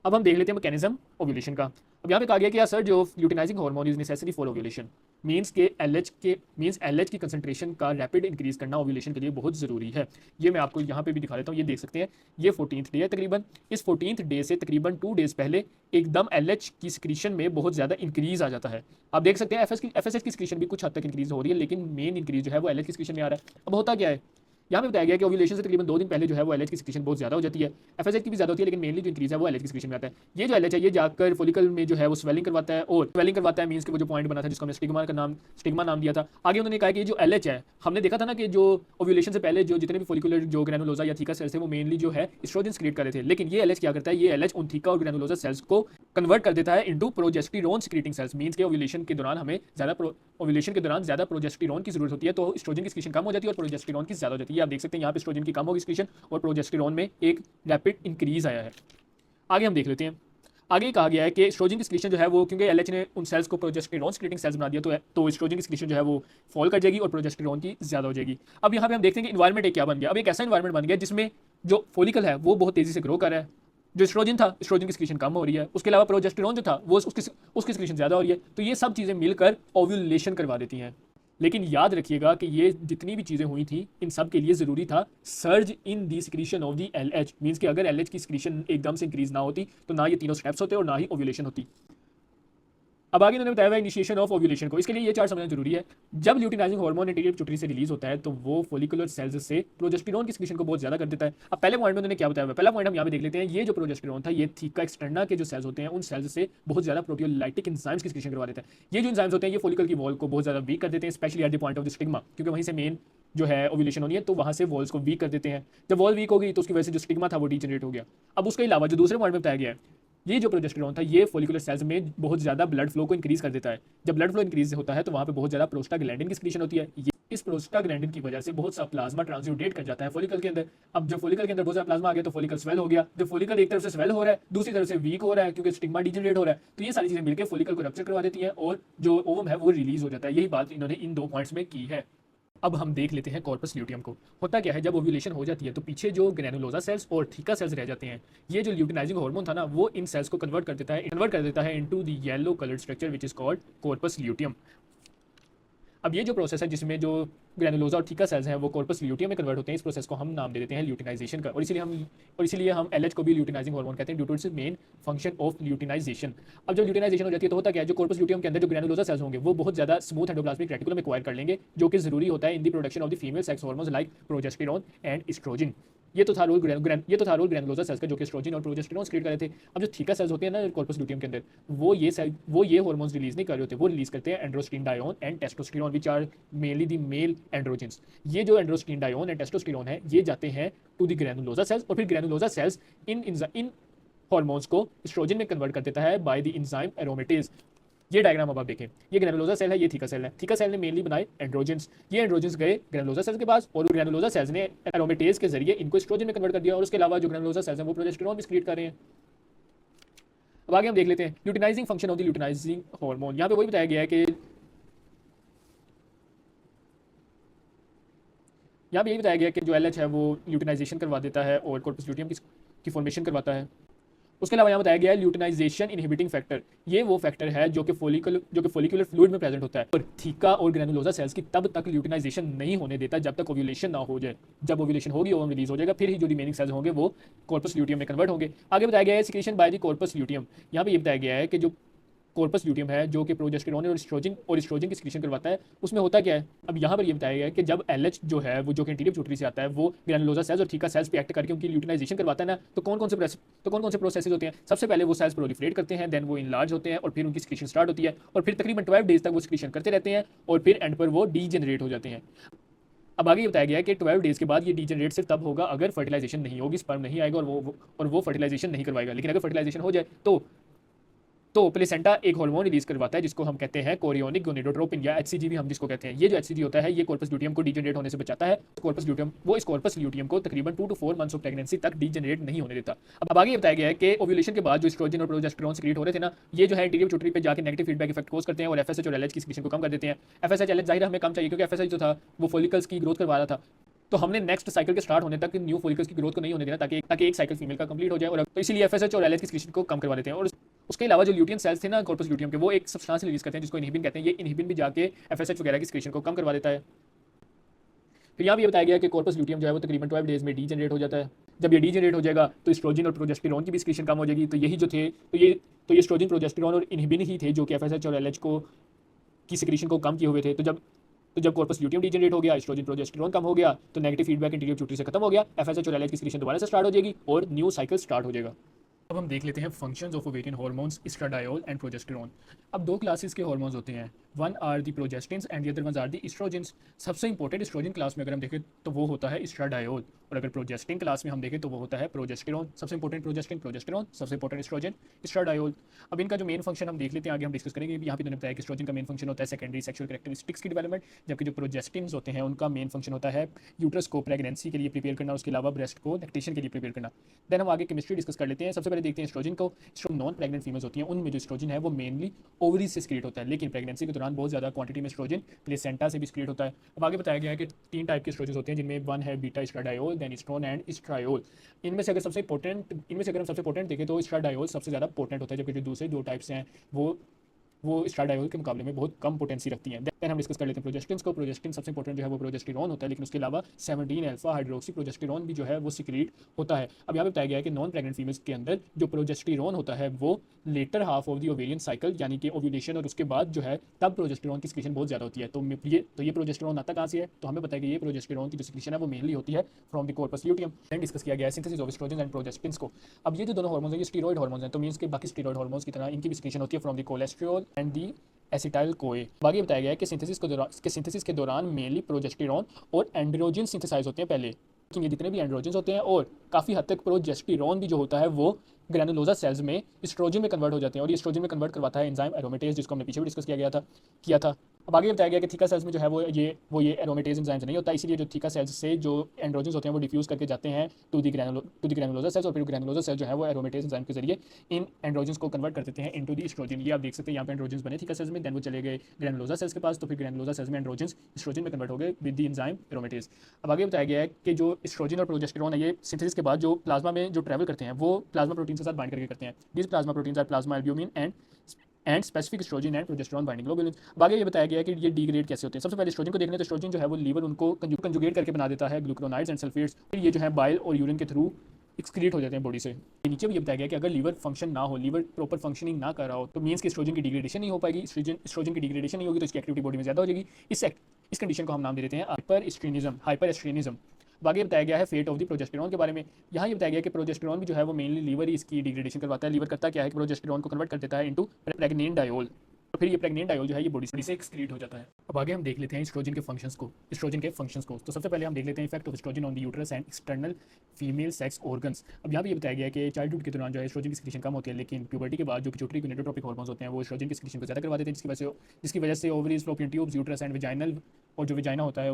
अब हम देख लेते हैं मैकेनिज्म ओव्यूलेशन का। अब यहाँ पे कहा गया कि सर जो luteinizing hormone is necessary for ovulation, means LH की कंसंट्रेशन का रैपिड इंक्रीज करना ओव्यूलेशन के लिए बहुत ज़रूरी है। ये मैं आपको यहाँ पे भी दिखा देता हूँ, ये देख सकते हैं, ये 14th डे है तकरीबन। इस 14th डे से तकरीबन 2 डेज पहले एकदम एलएच की सिक्रीशन में बहुत ज़्यादा इंक्रीज आ जाता है। आप देख सकते हैं एफएसएच की सिक्रीशन भी कुछ हद तक इंक्रीज हो रही है, लेकिन मेन इंक्रीज जो है वो एलएच की सिक्रीशन में आ रहा है। अब होता क्या है, यहाँ पे बताया गया कि ओव्यूलेशन से तकरीबन 2 दिन पहले जो है वो एलएच की सिक्रीशन बहुत ज़्यादा हो जाती है। एफएसएच की भी ज़्यादा होती है, लेकिन मेनली जो इंक्रीज है वो एलएच की सिक्रीशन में आता है। ये जो एलएच है ये जाकर फॉलिकल में जो है वो स्वेलिंग करवाता है, और स्वेलिंग करवाता है मींस के वो जो पॉइंट बना था जिसको हमने स्टिग्मा नाम दिया था। आगे उन्होंने कहा कि जो एलएच है, हमने देखा था ना कि जो ओव्यूलेशन से पहले जो जितने भी फॉलिकुलर जो ग्रैनुलोसा या थीका सेल्स थे वो मेनली जो है एस्ट्रोजन क्रिएट कर रहे थे, लेकिन ये एलएच क्या करता है, ये एलएच उन थीका और ग्रैनुलोसा सेल्स को कन्वर्ट कर देता है into progesterone secreting cells. Means के ओव्यूलेशन के दौरान हमें ज़्यादा प्रोजेस्टेरोन की जरूरत होती है, तो एस्ट्रोजन की सिक्रीशन कम हो जाती है और प्रोजेस्टेरोन की ज़्यादा हो जाती है। आप देख सकते हैं यहाँ पे एस्ट्रोजन की कम होगी सिक्रीशन और प्रोजेस्टेरोन में एक रैपिड इंक्रीज आया है। आगे हम देख लेते हैं। आगे कहा गया है कि एस्ट्रोजन की सिक्रीशन जो है वो, क्योंकि एलएच ने उन सेल्स को प्रोजेस्टेरोन सिक्रीटिंग सेल्स बना दिया, तो एस्ट्रोजन की सिक्रीशन जो है वो फॉल कर जाएगी और प्रोजेस्टेरोन की ज़्यादा हो जाएगी। अब यहाँ पे हम देखते हैं कि इन्वायरमेंट एक क्या बन गया। अब एक ऐसा इन्वायरमेंट बन गया जिसमें जो फॉलिकल है वो बहुत तेज़ी से ग्रो कर रहा है, जो एस्ट्रोजन था एस्ट्रोजन की सिक्रीशन कम हो रही है, उसके अलावा प्रोजेस्टेरोन जो था वो उसकी सिक्रीशन ज़्यादा हो रही है। तो ये सब चीज़ें मिलकर ओव्यूलेशन करवा देती हैं। लेकिन याद रखिएगा कि ये जितनी भी चीज़ें हुई थी इन सब के लिए ज़रूरी था surge in the secretion of the LH. Means कि अगर एलएच की सिक्रीशन एकदम से इंक्रीज ना होती तो ना ये तीनों स्टेप्स होते और ना ही ओव्यूलेशन होती। अब आगे उन्होंने बताया हुआ इनिशिएशन ऑफ ओव्यूलेशन को, इसके लिए ये चार्ट समझना जरूरी है। जब ल्यूटिनाइजिंग हार्मोन एंटीरियर पिट्यूटरी से रिलीज होता है तो वो फॉलिकुलर सेल्स से प्रोजेस्टेरोन की सिक्रीशन को बहुत ज्यादा कर देता है। अब पहले पॉइंट में उन्होंने क्या बताया हुआ है, पहला पॉइंट हम यहाँ पे देख लेते हैं। ये जो प्रोजेस्टेरोन था ये थीका एक्सटर्ना के जो सेल्स होते हैं उन सेल्स से बहुत ज्यादा प्रोटियोलाइटिक एंजाइम्स की सिक्रीशन करवा देता है। ये जो एंजाइम्स होते हैं ये फॉलिकल की वॉल को बहुत ज्यादा वीक कर देते हैं, specially at the point of the stigma, क्योंकि वहीं से मेन जो है ओव्यूलेशन होनी है, तो वहाँ से वॉल्स को वीक कर देते हैं। जब वॉल वीक हो गई तो उसकी वजह से जो स्टिग्मा था वो डीजनरेट हो गया। अब उसके अलावा जो दूसरे पॉइंट में बताया गया है, ये जो प्रोजेस्टेरोन था ये फॉलिकुलर सेल्स में बहुत ज़्यादा ब्लड फ्लो को इंक्रीज कर देता है। जब ब्लड फ्लो इंक्रीज होता है तो वहाँ पे बहुत ज़्यादा प्रोस्टाग्लैंडिन की सिक्रीशन होती है। इस प्रोस्टाग्लैंडिन की वजह से बहुत सा प्लाज्मा ट्रांसयूडेट कर जाता है फॉलिकल के अंदर। अब जब फॉलिकल के अंदर बहुत सारा प्लाज्मा आ गया तो फॉलिकल स्वेल हो गया। जब फॉलिकल एक तरफ से स्वेल हो रहा है दूसरी तरफ से वीक हो रहा है क्योंकि स्टिग्मा डीजनरेट हो रहा है, तो ये सारी चीज़ें मिलकर फॉलिकल को रप्चर करवा देती हैं और जो ओवम है वो रिलीज हो जाता है। यही बात इन्होंने इन 2 पॉइंट्स में की है। अब हम देख लेते हैं कॉर्पस ल्यूटियम को। होता क्या है, जब ओव्यूलेशन हो जाती है तो पीछे जो ग्रैनुलोसा सेल्स और थीका सेल्स रह जाते हैं, ये जो ल्यूटिनाइजिंग हार्मोन था ना वो इन सेल्स को कन्वर्ट कर देता है into the yellow coloured structure which is called corpus luteum. अब ये जो प्रोसेस है जिसमें जो ग्रैनुलोजा और थीका सेल्स हैं वो कॉर्पस ल्यूटियम में कन्वर्ट होते हैं, इस प्रोसेस को हम नाम दे देते हैं ल्यूटिनाइजेशन का, और इसीलिए हम एलएच को भी ल्यूटिनाइजिंग हार्मोन कहते हैं due to its main function of luteinization. अब जब ल्यूटिनाइजेशन हो जाती है तो होता क्या है, जो कॉर्पस ल्यूटियम के अंदर जो ग्रैनुलोजा सेल्स होंगे वो बहुत ज़्यादा स्मूथ एंडोप्लाज्मिक रेटिकुलम एक्वायर कर लेंगे, जो कि जरूरी होता है in the production of the female sex hormones like progesterone and estrogen. ये तो था रोल ग्रैनुलोजा सेल्स का, जो कि एस्ट्रोजन और प्रोजेस्टेरॉन क्रिएट कर रहे थे। अब जो थीका सेल्स होते हैं ना कॉर्पस ल्यूटियम के अंदर, वो ये हार्मोन्स रिलीज नहीं कर रहे होते, वो रिलीज करते हैं androsterone and testosterone which are mainly the male androgens. ये जो एंड्रोस्टेरोन एंड टेस्टोस्टेरोन है ये जाते हैं टू द ग्रैनुलोजा सेल्स, और फिर ग्रैनुलोजा सेल्स इन हार्मोन्स को एस्ट्रोजन में कन्वर्ट कर देता है बाय द एंजाइम एरोमेटेज। ये डायग्राम अब आप देखें, ये ग्रैनुलोजा सेल है, ये थीका सेल है। थीका सेल ने मेनली बनाए एंड्रोजेंस, ये एंड्रोजेंस गए ग्रैनुलोजा सेल्स के पास, और ग्रैनुलोजा सेल्स ने एरोमेटेज के जरिए इनको एस्ट्रोजन में कन्वर्ट कर दिया, और उसके अलावा जो ग्रैनुलोजा सेल्स हैं वो प्रोजेस्टेरॉन भी क्रिएट कर रहे हैं। अब आगे हम देख लेते हैं luteinising function of the luteinizing hormone. यहाँ पे वही बताया गया है कि यहाँ पे यही बताया गया कि जो एलएच है वो ल्यूटिनाइजेशन करवा देता है और कॉर्पस ल्यूटियम की फॉर्मेशन करवाता है। उसके अलावा यहाँ बताया गया है ल्यूटिनाइजेशन इनहिबिटिंग फैक्टर, ये वो फैक्टर है जो कि फोलिकुलर फ्लूइड में प्रेजेंट होता है, और थीका और ग्रैनुलोजा सेल्स की तब तक ल्यूटिनाइजेशन नहीं होने देता जब तक ओव्यूलेशन ना हो जाए। जब ओव्यूलेशन होगी, ओवम रिलीज हो जाएगा, फिर ही जो रिमेनिंग सेल्स होंगे वो कॉर्पस ल्यूटियम में कन्वर्ट होंगे। आगे बताया गया है secretion by the corpus luteum. यहाँ पे ये बताया गया है कि जो कॉर्पस ल्यूटियम है जो कि प्रोजेस्टेरॉन और एस्ट्रोजन की सिक्रीशन करवाता है, उसमें होता क्या है। अब यहाँ पर ये बताया गया है कि जब एलएच जो है वो जो कि एंटीरियर पिट्यूटरी से आता है वो ग्रैनुलोजा सेल्स और थीका सेल्स पे एक्ट करके उनकी ल्यूटिनाइजेशन करवाता है ना, तो कौन कौन से प्रोसेसेस होते हैं। सबसे पहले वो सेल्स प्रोलिफरेट करते हैं, देन वो इनलार्ज होते हैं, और फिर उनकी सिक्रीशन स्टार्ट होती है, और फिर तकरीबन 12 डेज तक वो सिक्रीशन करते रहते हैं, और फिर एंड पर वो डीजेनरेट हो जाते हैं। अब आगे ये बताया गया है कि 12 डेज के बाद ये डीजेनरेट सिर्फ तब होगा अगर फर्टिलाइजेशन नहीं होगी, स्पर्म नहीं आएगा और वो फर्टिलाइजेशन नहीं करवाएगा। लेकिन अगर फर्टिलाइजेशन हो जाए तो प्लेसेंटा एक हार्मोन रिलीज करवाता है जिसको हम कहते हैं कोरियोनिक गोनेडोट्रोपिन या एचसीजी भी हम जिसको कहते हैं। ये जो एचसीजी होता है ये कॉर्पस ल्यूटियम को डीजेनरेट होने से बचाता है। इस कॉर्पस ल्यूटियम को तकरीबन 2 to 4 मंथ्स ऑफ प्रेगनेंसी तक डीजेनरेट नहीं होने देता। अब आगे ये बताया गया है कि ओव्यूलेशन के बाद जो एस्ट्रोजन और प्रोजेस्टेरॉन सीक्रेट हो रहे थे ना, ये जो है एंटीरियर पिट्यूटरी पे जाके नेगेटिव फीडबैक इफेक्ट कोज करते हैं और एफएसएच और एलएच की सिक्रीशन को कम कर देते हैं। एफएसएच एलएच जाहिर हमें कम चाहिए क्योंकि एफएसएच जो था वो फॉलिकल्स की ग्रोथ करवा रहा था, तो हमने नेक्स्ट साइकिल के स्टार्ट होने तक न्यू फॉलिकल्स की ग्रोथ को नहीं होने देना ताकि एक साइकिल फीमेल का कंप्लीट हो जाए, और तो इसीलिए एफएसएच और एलएच की सिक्रीशन को कम करवा देते हैं। और उसके अलावा जो ल्यूटियन सेल्स थे ना कॉर्पस ल्यूटियम के, वो एक सब्सटेंस रिलीज करते हैं जिसको इनहिबिन कहते हैं। ये इनहिबिन भी जाके एफएसएच वगैरह की सिक्रीशन को कम करवा देता है। फिर यहाँ भी बताया गया कि कॉर्पस ल्यूटियम जो है वो तकरीबन 12 डेज में डीजेनरेट हो जाता है। जब ये डीजेनरेट हो जाएगा तो एस्ट्रोजन और प्रोजेस्टेरॉन की भी सिक्रीशन कम हो जाएगी। तो यही जो थे तो ये एस्ट्रोजन, प्रोजेस्टेरॉन और इनहिबिन ही थे जो कि एफएसएच और एलएच को की सिक्रीशन को कम किए हुए थे। तो जब कॉर्पस ल्यूटियम डीजेनरेट हो गया, एस्ट्रोजन प्रोजेस्टेरॉन कम हो गया, तो नेगेटिव फीडबैक एंटीरियर पिट्यूटरी से खत्म हो गया, एफएसएच और एलएच की सिक्रीशन दोबारा से स्टार्ट हो जाएगी और न्यू साइकिल स्टार्ट हो जाएगा। अब हम देख लेते हैं functions of ovarian hormones estradiol and progesterone. अब दो क्लासेस के हार्मोन्स होते हैं, one are the progestins and the other ones are the estrogens. सबसे इंपॉर्टेंट एस्ट्रोजन क्लास में अगर हम देखें तो वो होता है एस्ट्राडायोल, और अगर प्रोजेस्टिन क्लास में हम देखें तो वो होता है प्रोजेस्टेरॉन। सबसे इंपॉर्टेंट प्रोजेस्टेरॉन, सबसे इंपॉर्टेंट एस्ट्रोजन एस्ट्राडायोल। अब इनका जो मेन फंक्शन हम देख लेते हैं, आगे हम डिस्कस करेंगे। यहाँ पे मैंने बताया कि एस्ट्रोजन का मेन फंक्शन होता है सेकेंडरी सेक्सुअल कैरेक्टरिस्टिक्स की डेवलपमेंट, जबकि जो प्रोजेस्टिन्स होते हैं उनका मेन फंक्शन होता है यूट्रस को प्रेगनेंसी के लिए प्रिपेयर करना, उसके अलावा ब्रेस्ट को लैक्टेशन के लिए प्रिपेयर करना। देन हम आगे केमिस्ट्री डिस्कस कर लेते हैं। सबसे पहले देखते हैं एस्ट्रोजन को। नॉन प्रेग्नेंट फीमेल्स होती हैं उनमें जो एस्ट्रोजन है वो मेनली ओवरीज से क्रिएट होता है, लेकिन प्रेगनेंसी के दौरान बहुत ज़्यादा क्वांटिटी में एस्ट्रोजन प्लेसेंटा से भी क्रिएट होता है। अब आगे बताया गया है कि 3 टाइप के एस्ट्रोजन होते हैं, जिनमें वन है beta estradiol, then estrone and estriol. इनमें से अगर हम सबसे इंपॉर्टेंट देखें तो एस्ट्राडायोल सबसे ज़्यादा पोटेंट होता है, जबकि जो दूसरे 2 टाइप्स हैं वो एस्ट्राडायोल के मुकाबले में बहुत कम पोटेंसी रखती हैं। देन हम डिस्कस कर लेते हैं प्रोजेस्टिन्स को। प्रोजेस्टिन सबसे इंपॉर्टेंट जो है वो प्रोजेस्टेरॉन होता है, लेकिन उसके अलावा 17 अल्फा हाइड्रोक्सी प्रोजेस्टेरॉन भी जो है वो सीक्रेट होता है। अब यहाँ पे बताया गया है कि नॉन प्रेग्नेंट फीमेल्स के अंदर जो प्रोजेस्टेरॉन होता है वो later half of the ovarian cycle, यानी कि ओव्यूलेशन और उसके बाद जो है तब प्रोजेस्टेरॉन की सिक्रीशन बहुत ज़्यादा होती है। तो ये प्रोजेस्टेरॉन आता कहाँ से है, तो हमें पता है कि ये प्रोजेस्टेरॉन की जो सिक्रीशन है वो मेनली होती है from the corpus luteum. Then discuss किया गया है synthesis of estrogen and progestins को। अब ये जो दोनों हार्मोन्स हैं ये स्टेरॉइड हार्मोन्स हैं, तो मींस के बाकी स्टेरॉइड हार्मोन्स की तरह इनकी भी सिक्रीशन होती है from the cholesterol and the acetyl CoA. बाकी बताया गया है कि सिंथेसिस के दौरान मेनली प्रोजेस्टेरॉन और एंड्रोजन सिंथेसाइज होते हैं पहले, लेकिन ये जितने भी एंड्रोजन्स होते हैं और काफ़ी हद तक प्रोजेस्टेरॉन भी जो होता है वो ग्रैनुलोजा सेल्स में एस्ट्रोजन में कन्वर्ट हो जाते हैं, और ये एस्ट्रोजन में कन्वर्ट करवाता है एंजाइम एरोमेटेज, जिसको हमने पीछे भी डिस्कस किया था। अब आगे बताया गया कि थीका सेल्स में जो है वो ये एरोमेटेज एंजाइम से नहीं होता, इसीलिए जो थीका सेल्स से जो एंड्रोजन्स होते हैं वो डिफ्यूज करके जाते हैं टू दी ग्रैनुलोजा सेल्स, और फिर ग्रैनुलोजा सेल जो है वो एरोमेटेज एंजाइम के जरिए इन एंड्रोजन्स को कन्वर्ट कर देते हैं इनटू दी एस्ट्रोजन। ये आप देख सकते हैं यहाँ पे एंड्रोजन्स बने थीका सेल्स में, देन वो चले गए ग्रैनुलोजा सेल्स के पास, तो फिर ग्रैनुलोजा सेल्स में एंड्रोजन्स एस्ट्रोजन में कन्वर्ट हो गए विद दी एंजाइम एरोमेटेज। अब आगे बताया गया है कि जो एस्ट्रोजन और प्रोजेस्टेरॉन है ये सिंथेसिस के बाद जो प्लाज्मा में जो ट्रैवल करते हैं वो प्लाज्मा प्रोटीन के साथ बाइंड करके करते हैं। This plasma proteins are plasma albumin and specific estrogen and progesterone binding globulin. अब आगे ये बताया गया है कि ये डिग्रेड कैसे होते हैं। सबसे पहले एस्ट्रोजन को देख लें तो एस्ट्रोजन जो है वो लीवर उनको कंजुगेट करके बना देता है ग्लूकोनाइड्स एंड सल्फेट्स, फिर ये जो है बाइल और यूरिन के थ्रू एक्सक्रीट हो जाते हैं बॉडी से। नीचे भी ये बताया गया कि अगर लीवर फंक्शन ना हो, लीवर प्रॉपर फंक्शनिंग ना कर रहा हो, तो मीन्स कि एस्ट्रोजन की डिग्रेडेशन नहीं हो पाएगी। एस्ट्रोजन की डिग्रेडेशन नहीं होगी तो इसकी एक्टिविटी बॉडी में ज़्यादा हो जाएगी। इस कंडीशन को हम नाम दे देते हैं हाइपर एस्ट्रेनिज्म। आगे बताया गया है फेट ऑफ द प्रोजेस्टेरॉन के बारे में। यहाँ ये बताया गया कि प्रोजेस्टेरॉन भी जो है वो मेनली लीवर ही इसकी डिग्रेडेशन करवाता है। लीवर करता क्या है कि प्रोजेस्टेरॉन को कन्वर्ट कर देता है इनटू प्रेग्नेंडायोल, तो फिर ये प्रेग्नेंडायोल जो है ये बॉडी से एक्सक्रीट हो जाता है। अब आगे हम देख लेते हैं एस्ट्रोजन के फंक्शंस को। तो सबसे पहले हम देख लेते हैं effect of oestrogen on the uterus and external female sex organs. अब यहाँ पे ये बताया गया है कि चाइल्डहुड के दौरान जो है एस्ट्रोजन की सिक्रीशन कम होती है, लेकिन प्यूबर्टी के बाद जो पिट्यूटरी गोनेडोट्रोपिक हार्मोन्स होते हैं वो एस्ट्रोजन की सिक्रीशन को ज़्यादा करवा देते हैं, जिसकी वजह से ovaries, fallopian tubes, uterus and vaginal और जो विजाइना होता है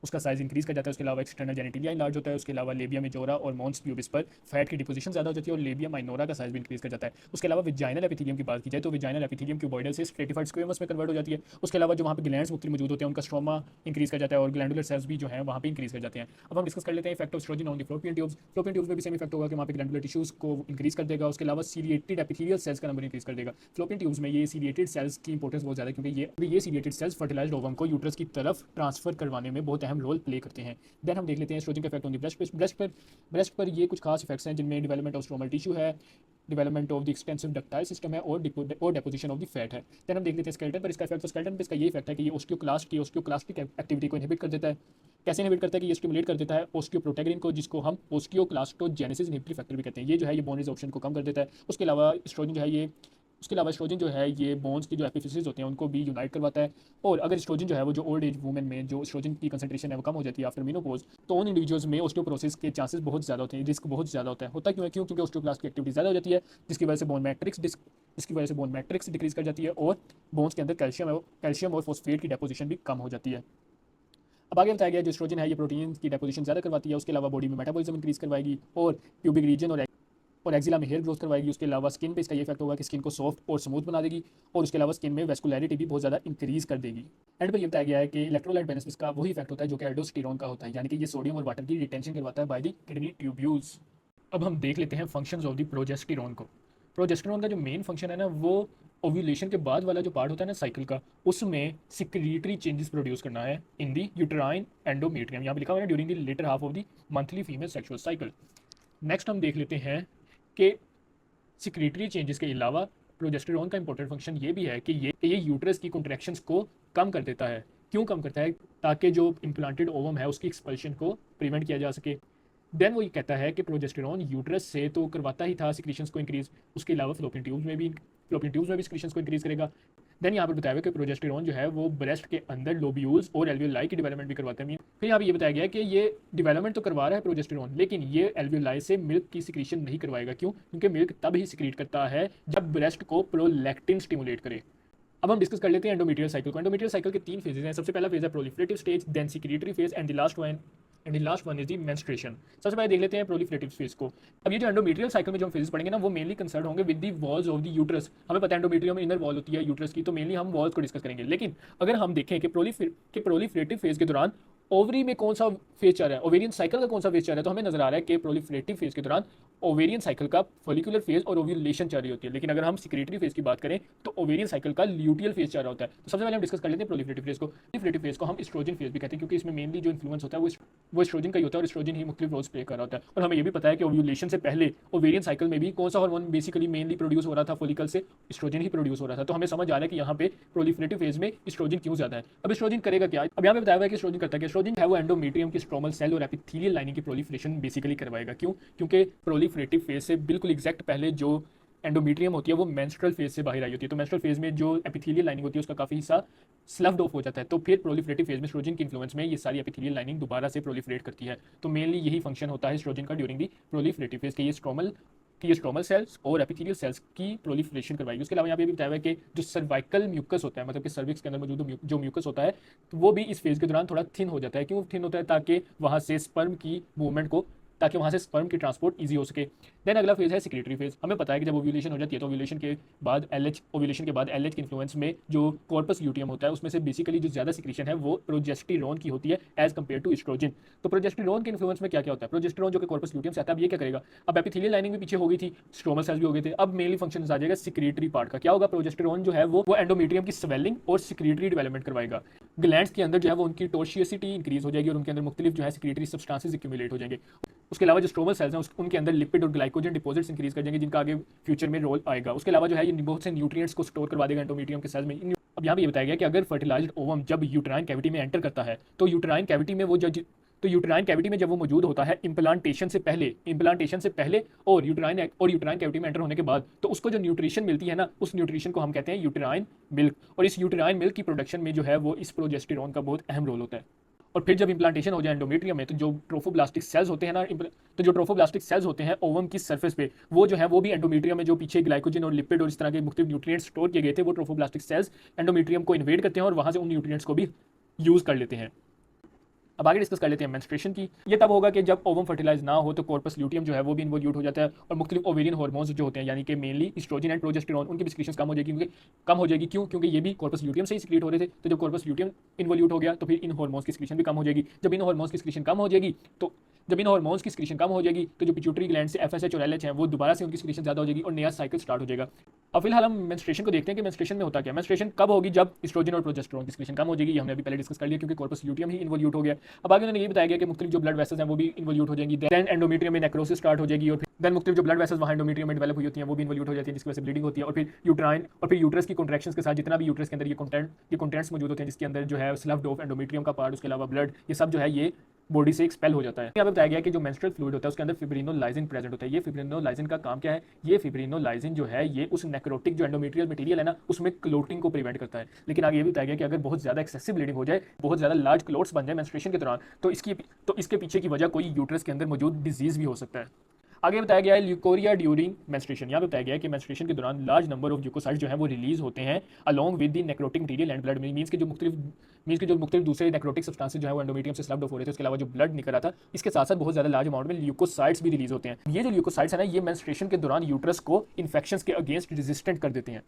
उसका साइज इंक्रीज कर जाता है। उसके अलावा एक्सटर्नल जेनिटिलिया इंलार्ज होता है। उसके अलावा लेबिया मेजोरा और मॉन्स प्यूबिस पर फैट की डिपोजिशन ज़्यादा हो जाती है और लेबिया माइनोरा का साइज भी इंक्रीज कर जाता है। उसके अलावा विजाइनल एपिथेलियम की बात की जाए तो विजाइनल एपिथेलियम क्यूबॉइडल से स्ट्रेटिफाइड स्क्वेमस में कन्वर्ट हो जाती है। उसके अलावा जो वहाँ पे ग्लैंड्स मुख्तलिफ मौजूद होते हैं उनका स्ट्रोमा इंक्रीज कर जाता है और ग्लैंडुलर सेल्स भी जो है वहाँ पे इंक्रीज कर जाते हैं। अब हम डिस्कस कर लेते हैं effect of oestrogen on the fallopian tubes में भी सेम इफेक्ट होगा कि वहाँ पे ग्लैंडुलर टिश्यूज को इंक्रीज कर देगा। उसके अलावा सीरिएटेड एपिथेलियल सेल्स का नंबर इंक्रीज कर देगा। फ्लोपियन ट्यूब्स में ये सीरिएटेड सेल्स की इंपॉर्टेंस बहुत ज़्यादा है, क्योंकि ये सीरिएटेड सेल्स फर्टिलाइज्ड ओवम को यूट्रस की तरफ ट्रांसफर करवाने में बहुत अहम रोल प्ले करते हैं। देन हम देख लेते हैं एस्ट्रोजन का इफेक्ट ऑन द ब्रेस्ट पर ये कुछ खास इफेक्ट्स हैं जिनमें डेवलपमेंट ऑफ स्ट्रोमल टिश्यू है, development of the extensive ductile system है और डेपोजिशन ऑफ द फैट है। देन हम देख लेते हैं स्केलेटन पर इसका इफेक्ट। तो स्केलेटन पर इसका ये इफेक्ट है कि ये ऑस्टियोक्लास्टिक एक्टिविटी को इनहिबिट कर देता है। कैसे इनहिबिट करता है कि ये स्टिमुलेट कर देता है ऑस्टियोप्रोटेग्रिन को, जिसको हम ऑस्टियोक्लास्टोजेनेसिस इनहिबिटरी फैक्टर भी कहते हैं। ये जो है ये बोन रिजॉर्प्शन को कम कर देता है। उसके अलावा एस्ट्रोजन जो है ये बोन्स की जो एपिफिसिस होते हैं उनको भी यूनाइट करवाता है। और अगर एस्ट्रोजन जो है वो जो ओल्ड एज वुमेन में जो एस्ट्रोजन की कंसंट्रेशन है वो कम हो जाती है आफ्टर मेनोपॉज, तो उन इंडिविजुअल्स में ऑस्टियोपोरोसिस के चांसेस बहुत ज़्यादा होते हैं, रिस्क बहुत ज़्यादा होता है। क्योंकि ऑस्टियोक्लास्ट की एक्टिविटी ज़्यादा हो जाती है, जिसकी वजह से बोन मैट्रिक्स डिक्रीज कर जाती है और बोन्स के अंदर कैल्शियम और फॉस्फेट की डेपोजिशन भी कम हो जाती है। अब आगे बताया गया जो एस्ट्रोजन है ये प्रोटीन की डेपोजिशन ज़्यादा करवाती है। उसके अलावा बॉडी में मेटाबॉलिज्म इंक्रीज करवाएगी और प्यूबिक रीजन और एक्जिला में हेयर ग्रोथ करवाएगी। उसके अलावा स्किन पे इसका ये इफेक्ट होगा कि स्किन को सॉफ्ट और स्मूथ बना देगी और उसके अलावा स्किन में वेस्कुलरिटी भी बहुत ज़्यादा इंक्रीज कर देगी। एंड पर ये बताया गया है कि इलेक्ट्रोलाइट बेनिफिट्स का वही इफेक्ट होता है जो कि एल्डोस्टेरॉन का होता है, यानी कि ये सोडियम और वाटर की रिटेंशन करवाता है बाय द किडनी ट्यूब्यूल्स। अब हम देख लेते हैं फंक्शंस ऑफ द प्रोजेस्टेरॉन को। प्रोजेस्टेरॉन का जो मेन फंक्शन है ना वो ओव्यूलेशन के बाद वाला जो पार्ट होता है ना साइकिल का, उसमें सिक्रीटरी चेंजेस प्रोड्यूस करना है इन दी यूटेराइन एंडोमेट्रियम। यहाँ पे लिखा हुआ है during the later half of the monthly female sexual cycle. Next हम देख लेते हैं कि सिक्रीटरी चेंजेस के अलावा प्रोजेस्टेरॉन का इंपॉर्टेंट फंक्शन ये भी है कि ये यूट्रस की कॉन्ट्रैक्शंस को कम कर देता है। क्यों कम करता है? ताकि जो इम्प्लांटेड ओवम है उसकी एक्सपल्शन को प्रिवेंट किया जा सके। देन वो ये कहता है कि प्रोजेस्टेरॉन यूट्रस से तो करवाता ही था सिक्रीशंस को इंक्रीज, उसके अलावा फ्लोपियन ट्यूब्स में भी सिक्रीशंस को इंक्रीज करेगा। देन यहाँ पर बताया गया कि प्रोजेस्टेरॉन जो है वो ब्रेस्ट के अंदर लोब्यूल्स और एल्वियोलाई की डेवलपमेंट भी करवाता है। फिर यहाँ पे ये बताया गया कि ये डेवलपमेंट तो करवा रहा है प्रोजेस्टेरॉन, लेकिन ये एल्वियोलाई से मिल्क की सिक्रीशन नहीं करवाएगा। क्यों? क्योंकि मिल्क तब ही सिक्रीट करता है जब ब्रेस्ट को प्रोलैक्टिन स्टिमुलेट करे। अब हम डिस्कस कर लेते हैं एंडोमेट्रियल साइकिल को। एंडोमेट्रियल साइकिल के 3 फेजेस हैं। सबसे पहला फेज है proliferative stage, then secretory phase and the last one is the menstruation. सबसे पहले देख लेते हैं प्रोलिफरेटिव फेज को। अब ये जो एंडोमेट्रियल साइकिल में जो हम फेजेस पढ़ेंगे ना वो मेनली कंसर्न होंगे with the walls of the uterus. हमें पता है एंडोमेट्रियम में इनर वॉल होती है यूट्रस की, तो मेनली हम वॉल्स को डिस्कस करेंगे। लेकिन अगर हम देखें कि प्रोलिफरेटिव फेज के दौरान ओवरी में कौन सा फेज चल रहा है, ओवेरियन साइकिल का कौन सा फेज चल रहा है, तो हमें नजर आ रहा है कि प्रोलिफरेटिव फेज के दौरान ओवेरियन साइकिल का फॉलिकुलर फेज और ओव्यूलेशन चल रही होती है। लेकिन अगर हम सिक्रेटरी फेज की बात करें तो ओवेरियन साइकिल का ल्यूटियल फेज चल रहा होता है। तो सबसे पहले हम डिस्कस कर लेते हैं प्रोलिफरेटिव फेज को। प्रोलिफरेटिव फेज को हम एस्ट्रोजन फेज भी कहते हैं, क्योंकि इसमें मेनली जो इन्फ्लुएंस होता है वो एस्ट्रोजन का ही होता है और एस्ट्रोजन ही मुख्तलिफ रोल्स प्ले कर रहा होता है। और हमें ये भी पता है कि ओव्यूलेशन से पहले ओवेरियन साइकिल में भी कौन सा हार्मोन बेसिकली मेनली प्रोड्यूस हो रहा था, फॉलिकल से एस्ट्रोजन ही प्रोड्यूस हो रहा था। तो हमें समझ आ रहा है कि यहाँ पे प्रोलिफरेटिव फेज में एस्ट्रोजन क्यों ज्यादा है। अब एस्ट्रोजन करेगा क्या? अब यहाँ पे बताया हुआ है कि एस्ट्रोजन करता है कि एस्ट्रोजन है वो एंडोमेट्रियम की स्ट्रोमल सेल और एपिथेलियल लाइनिंग की प्रोलिफरेशन बेसिकली करवाएगा। क्यों? क्योंकि प्रोलिफरेटिव फेज से बिल्कुल एग्जैक्ट पहले जो एंडोमेट्रियम होती है वो मेंस्ट्रुअल फेज से बाहर आई होती है। तो मेंस्ट्रुअल फेज में जो एपिथेलियल लाइनिंग होती है उसका काफी हिस्सा स्लफ्ड ऑफ हो जाता है। तो फिर प्रोलिफरेटिव फेज में एस्ट्रोजन की इन्फ्लुएंस में ये सारी एपिथेलियल लाइनिंग दोबारा से प्रोलिफरेट करती है। तो मेनली यही फंक्शन होता है एस्ट्रोजन का ड्यूरिंग दी प्रोलिफरेटिव फेज के ये स्ट्रोमल सेल्स और एपिथेलियल सेल्स की प्रोलिफरेशन करवाएगी। उसके अलावा यहाँ पे भी बताया हुआ है कि जो सर्वाइकल म्यूकस होता है, मतलब कि सर्विक्स के अंदर मौजूद जो म्यूकस होता है, तो वो भी इस फेज के दौरान थोड़ा थिन हो जाता है। क्यों थिन होता है? ताकि वहाँ से स्पर्म की मूवमेंट को ताकि वहाँ से स्पर्म की ट्रांसपोर्ट ईजी हो सके। देन अगला फेज है सिक्रेटरी फेज। हमें पता है कि जब ओव्यूलेशन हो जाती है तो ओव्यूलेशन के बाद एल एच के इन्फ्लुएंस में जो कॉर्पस ल्यूटियम होता है उसमें से बेसिकली जो ज़्यादा सिक्रीशन है वो प्रोजेस्टेरोन की होती है एज कम्पेयर टू एस्ट्रोजन। तो प्रोजेस्टेरोन के इन्फ्लुएंस में क्या क्या होता है, प्रोजेस्टेरोन जो कि कॉर्पस ल्यूटियम से आता है, अब ये क्या करेगा, अब एपिथेलियल लाइनिंग भी पीछे हो गई थी, स्ट्रोमल सेल्स भी हो गए थे, अब मेनली फंक्शन आ जाएगा सिक्रेटरी पार्ट का। क्या होगा, प्रोजेस्टेरोन जो है वो एंडोमेट्रियम की स्वेलिंग और सिक्रेटरी डेवलपमेंट करवाएगा। ग्लैंड्स के अंदर जो है वो उनकी टॉर्शियसिटी इंक्रीज हो जाएगी और उनके अंदर मुख्तलिफ जो है सिक्रेटरी सब्सटेंसेस एक्यूमुलेट हो जाएंगे। उसके अलावा जो स्ट्रोमल सेल्स हैं उनके अंदर लिपिड और ग्लाइकोजन डिपॉजिट्स इंक्रीज कर जाएंगे जिनका आगे फ्यूचर में रोल आएगा। उसके अलावा जो है ये बहुत से न्यूट्रिएंट्स को स्टोर करवा देगा एंडोमेट्रियम के सेल्स में। अब यहाँ पे ये बताया गया कि अगर फर्टिलाइज्ड ओवम जब यूट्राइन कैविटी में एंटर करता है तो यूट्राइन कैविटी में जब वो मौजूद होता है इम्प्लांटेशन से पहले और यूट्राइन कैविटी में एंटर होने के बाद, तो उसको जो न्यूट्रिशन मिलती है ना, उस न्यूट्रिशन को हम कहते हैं यूट्राइन मिल्क। और इस यूट्राइन मिल्क की प्रोडक्शन में जो है वो इस प्रोजेस्टेरोन का बहुत अहम रोल होता है। और फिर जब इम्प्लांटेशन हो जाए एंडोमेट्रियम में, तो जो ट्रोफोब्लास्टिक सेल्स होते हैं ओवम की सरफेस पे, वो जो है वो भी एंडोमेट्रियम में जो पीछे ग्लाइकोजन और लिपिड और इस तरह के मुख्तलिफ न्यूट्रिएंट्स स्टोर किए गए थे, वो ट्रोफोब्लास्टिक सेल्स एंडोमेट्रियम को इन्वेड करते हैं और वहाँ से उन न्यूट्रिएंट्स को भी यूज़ कर लेते हैं। अब आगे डिस्कस कर लेते हैं मेंस्ट्रुएशन की। ये तब होगा कि जब ओवम फर्टिलाइज ना हो तो कॉर्पस ल्यूटियम जो है वो भी इन्वॉल्यूट हो जाता है और मुख्तलिफ ओवेरियन हार्मोन्स जो होते हैं यानी कि मेनली एस्ट्रोजन एंड प्रोजेस्टेरोन, उनकी सिक्रीशन कम हो जाएगी क्योंकि ये भी कॉर्पस ल्यूटियम से ही सिक्रीट हो रहे थे। तो जब कॉर्पस ल्यूटियम इन्वॉल्यूट हो गया तो फिर इन हार्मोन्स की सिक्रीशन भी कम हो जाएगी। जब इन हार्मोन्स की सिक्रीशन कम हो जाएगी तो जो पिट्यूटरी ग्लैंड से एफएसएच और एलएच हैं वो दोबारा से उनकी सिक्रीशन ज़्यादा हो जाएगी और नया साइकिल स्टार्ट हो जाएगा। अब फिलहाल हम मेंस्ट्रुएशन को देखते हैं कि मेंस्ट्रुएशन में होता क्या है। मेंस्ट्रुएशन कब होगी, जब एस्ट्रोजन और प्रोजेस्टेरोन की सिक्रीशन कम हो जाएगी। ये हमने अभी पहले डिस्कस कर लिया क्योंकि कॉर्पस ल्यूटियम ही इन्वॉल्यूट हो गया। अब आगे उन्होंने ये बताया गया कि मुख्तलिफ जो ब्लड वेसल्स हैं वो भी इन्वॉल्यूट हो जाएंगी। देन एंडोमेट्रियम में नेक्रोसिस स्टार्ट हो जाएगी और देन मुख्तलिफ जो ब्लड वेसल्स वहाँ एंडोमेट्रियम में डेवलप हुई होती हैं वो भी इन्वॉल्यूट हो जाती है जिसकी वजह से ब्लीडिंग होती है। और फिर यूट्रस की कॉन्ट्रैक्शंस के साथ जितना भी यूट्रस के अंदर ये कंटेंट्स मौजूद होते हैं जिसके अंदर जो है स्लफ्ड ऑफ एंडोमेट्रियम का पार्ट, उसके अलावा ब्लड, ये सब जो है ये बॉडी से एक्सपेल हो जाता है। यहाँ पे बताया गया कि जो मेंस्ट्रुअल फ्लूइड होता है उसके अंदर फिब्रिनोलाइसिन प्रेजेंट होता है। ये फिब्रिनोलाइसिन का काम क्या है, ये फिब्रिनोलाइसिन जो है ये उस नेक्रोटिक जो एंडोमेट्रियल मटेरियल है ना उसमें क्लोटिंग को प्रिवेंट करता है। लेकिन आगे ये भी बताया गया कि अगर बहुत ज़्यादा एक्सेसिव ब्लीडिंग हो जाए, बहुत ज़्यादा लार्ज क्लोट्स बन जाए मेंस्ट्रुएशन के दौरान, तो इसके पीछे की वजह कोई यूट्रस के अंदर मौजूद डिजीज़ भी हो सकता है। आगे बताया गया है ल्यूकोरिया ड्यूरिंग मेंस्ट्रुएशन। यहाँ पे बताया गया है कि मेंस्ट्रुएशन के दौरान लार्ज नंबर ऑफ ल्यूकोसाइट्स जो है वो रिलीज होते हैं along with the necrotic material and blood. Means के जो मुख्तलिफ दूसरे नेक्रोटिक सब्सटेंसेस जो है वो एंडोमेट्रियम से स्लफ्ड ऑफ हो रहे थे, उसके अलावा जो ब्लड निकल रहा था, इसके साथ साथ बहुत ज़्यादा लार्ज अमाउंट में ल्यूकोसाइट्स भी रिलीज होते हैं। ये जो ल्यूकोसाइट्स है ना, ये मेंस्ट्रुएशन के दौरान यूट्रस को इन्फेक्शंस के अगेंस्ट रेजिस्टेंट कर देते हैं।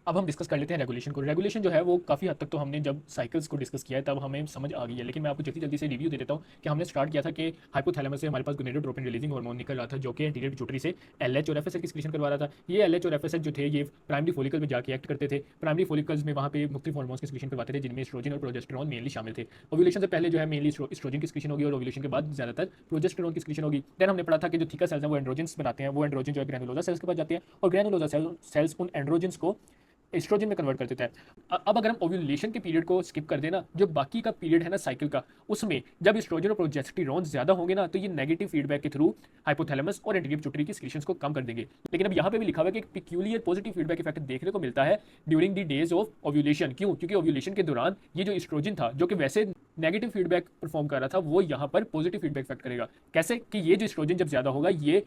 अब हम डिस्कस कर लेते हैं रेगुलेशन को। रेगुलेशन जो है वो काफ़ी हद तक तो हमने जब साइकिल्स को डिस्कस किया है तब हमें समझ आ गई है, लेकिन मैं आपको जल्दी से रिव्यू दे देता हूँ कि हमने स्टार्ट किया था कि हाइपोथैलेमस से हमारे पास गोनेडोट्रोपिन रिलीजिंग हार्मोन निकल रहा था जो कि एंटीरियर पिट्यूटरी से एलएच और एफएसएच की सिक्रीशन करवा रहा था। ये एलएच और एफएसएच जो थे ये प्राइमरी फॉलिकल में जाके एक्ट करते थे। प्राइमरी फॉलिकल्स में वहाँ पे मुख्तलिफ हार्मोन्स की सिक्रीशन करवाते थे जिनमें एस्ट्रोजन और प्रोजेस्टेरोन मेनली शामिल थे। ओव्यूलेशन से पहले जो है मेनली एस्ट्रोजन की सिक्रीशन होगी और ओव्यूलेशन के बाद ज़्यादातर प्रोजेस्टेरोन की सिक्रीशन होगी। देन हमने पढ़ा था कि जो थीका सेल्स हैं वो एंड्रोजेंस बनाते हैं, वो एंड्रोजन जो है ग्रैनुलोसा सेल्स के पास जाते हैं और ग्रैनुलोसा सेल्स उन एंड्रोजेंस को एस्ट्रोजन में कन्वर्ट कर देता है। अब अगर हम ओव्यूलेशन के पीरियड को स्किप कर देना, जो बाकी का पीरियड है ना साइकिल का, उसमें जब एस्ट्रोजन और प्रोजेस्टेरोन ज्यादा होंगे ना तो ये नेगेटिव फीडबैक के थ्रू हाइपोथैलेमस और एंटीरियर पिट्यूटरी की सिक्रीशंस को कम कर देंगे। लेकिन अब यहाँ पे भी लिखा हुआ है कि एक पिक्यूलियर पॉजिटिव फीडबैक इफेक्ट देखने को मिलता है during the days of ovulation. क्यों? क्योंकि ओव्यूलेशन के दौरान ये जो एस्ट्रोजन था जो कि वैसे नेगेटिव फीडबैक परफॉर्म कर रहा था, वो यहाँ पर पॉजिटिव फीडबैक इफेक्ट करेगा। कैसे कि ये जो एस्ट्रोजन जब ज्यादा होगा, ये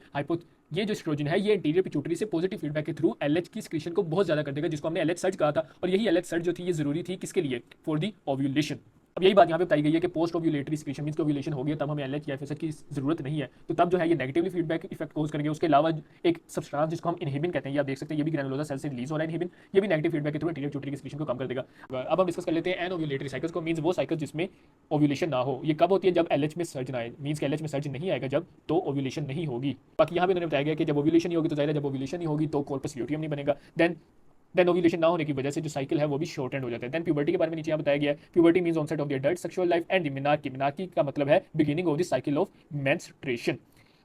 जो एस्ट्रोजन है ये एंटीरियर पिट्यूटरी से पॉजिटिव फीडबैक के थ्रू एलएच की सिक्रीशन को बहुत ज्यादा कर देगा, जिसको हमने एलएच सर्ज कहा था। और यही एलएच सर्ज जो थी ये जरूरी थी किसके लिए? For the ovulation. अब यही बात यहाँ पे बताई गई है कि post ovulatory secretion means ovulation हो गया तब हमें एलएच या एफएसएच की जरूरत नहीं है, तो तब जो है ये नेगेटिवली फीडबैक इफेक्ट कोज करेंगे। उसके अलावा एक सब्सटेंस जिसको हम इनहिबिन कहते हैं, ये आप देख सकते हैं, ये भी ग्रैनुलोसा सेल से रिलीज हो रहा है इनहिबिन, ये भी नेगेटिव फीडबैक के थ्रू एंटीरियर पिट्यूटरी की सिक्रीशन को कम कर देगा। अब हम डिस्कस कर लेते हैं एनओव्यूलेटरी साइकिल्स को। मींस वो साइकिल जिसमें ओव्यूलेशन ना हो। ये कब होती है? जब एलएच में सर्ज ना आए। मींस एलएच में सर्ज नहीं आएगा जब, तो ओव्यूलेशन नहीं होगी। बाकी यहाँ पे उन्होंने बताया गया कि जब ओव्यूलेशन नहीं होगी तो जाहिर है जब ओव्यूलेशन नहीं होगी तो कॉर्पस ल्यूटियम नहीं बनेगा। देन ओव्यूलेशन ना होने की वजह से जो साइकिल है वो भी शॉर्ट एंड हो जाता है। देन प्यूबर्टी के बारे में नीचे यहाँ बताया गया है। Puberty means onset of the adult sexual life and menarche का मतलब है beginning of the cycle of menstruation.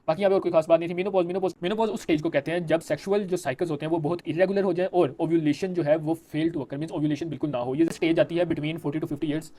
बाकी यहाँ पे और कोई खास बात नहीं थी। मेनोपॉज उस स्टेज को कहते हैं जब सेक्सुअल जो साइकिल्स होते हैं वो बहुत इरेगुलर हो जाए और ओव्यूलेशन जो है वो fail to occur, means ovulation बिल्कुल ना हो। ये स्टेज आती है between 40 to 50 years.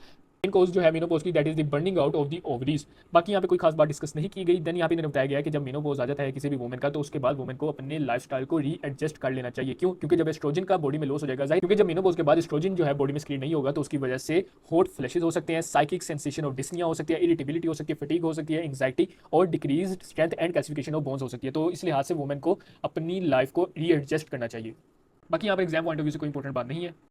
Main cause जो है मेनोपॉज की that is the burning out of the ovaries. बाकी यहाँ पे कोई खास बात डिस्कस नहीं की गई। देन यहाँ पे इन्होंने बताया गया है कि जब मेनोपॉज आ जाता है किसी भी वुमेन का तो उसके बाद वुमेन को अपने लाइफस्टाइल को रीएडजस्ट कर लेना चाहिए। क्यों? क्योंकि जब एस्ट्रोजन का बॉडी में लॉस हो जाएगा, क्योंकि जब मेनोपॉज के बाद एस्ट्रोजन जो है बॉडी में स्क्रीन नहीं होगा तो उसकी वजह से हॉट फ्लैशेस हो सकते हैं, साइकिक सेंसेशन ऑफ डिस्निया हो सकती है, इरिटेबिलिटी हो सकती है, फटीग हो सकती है, एंग्जाइटी और decreased strength and calcification of bones हो सकती है। तो इस लिहाज से वुमेन को अपनी लाइफ को रीएडजस्ट करना चाहिए। बाकी यहाँ पर एग्जाम पॉइंट ऑफ व्यू से कोई इंपॉर्टेंट बात नहीं है।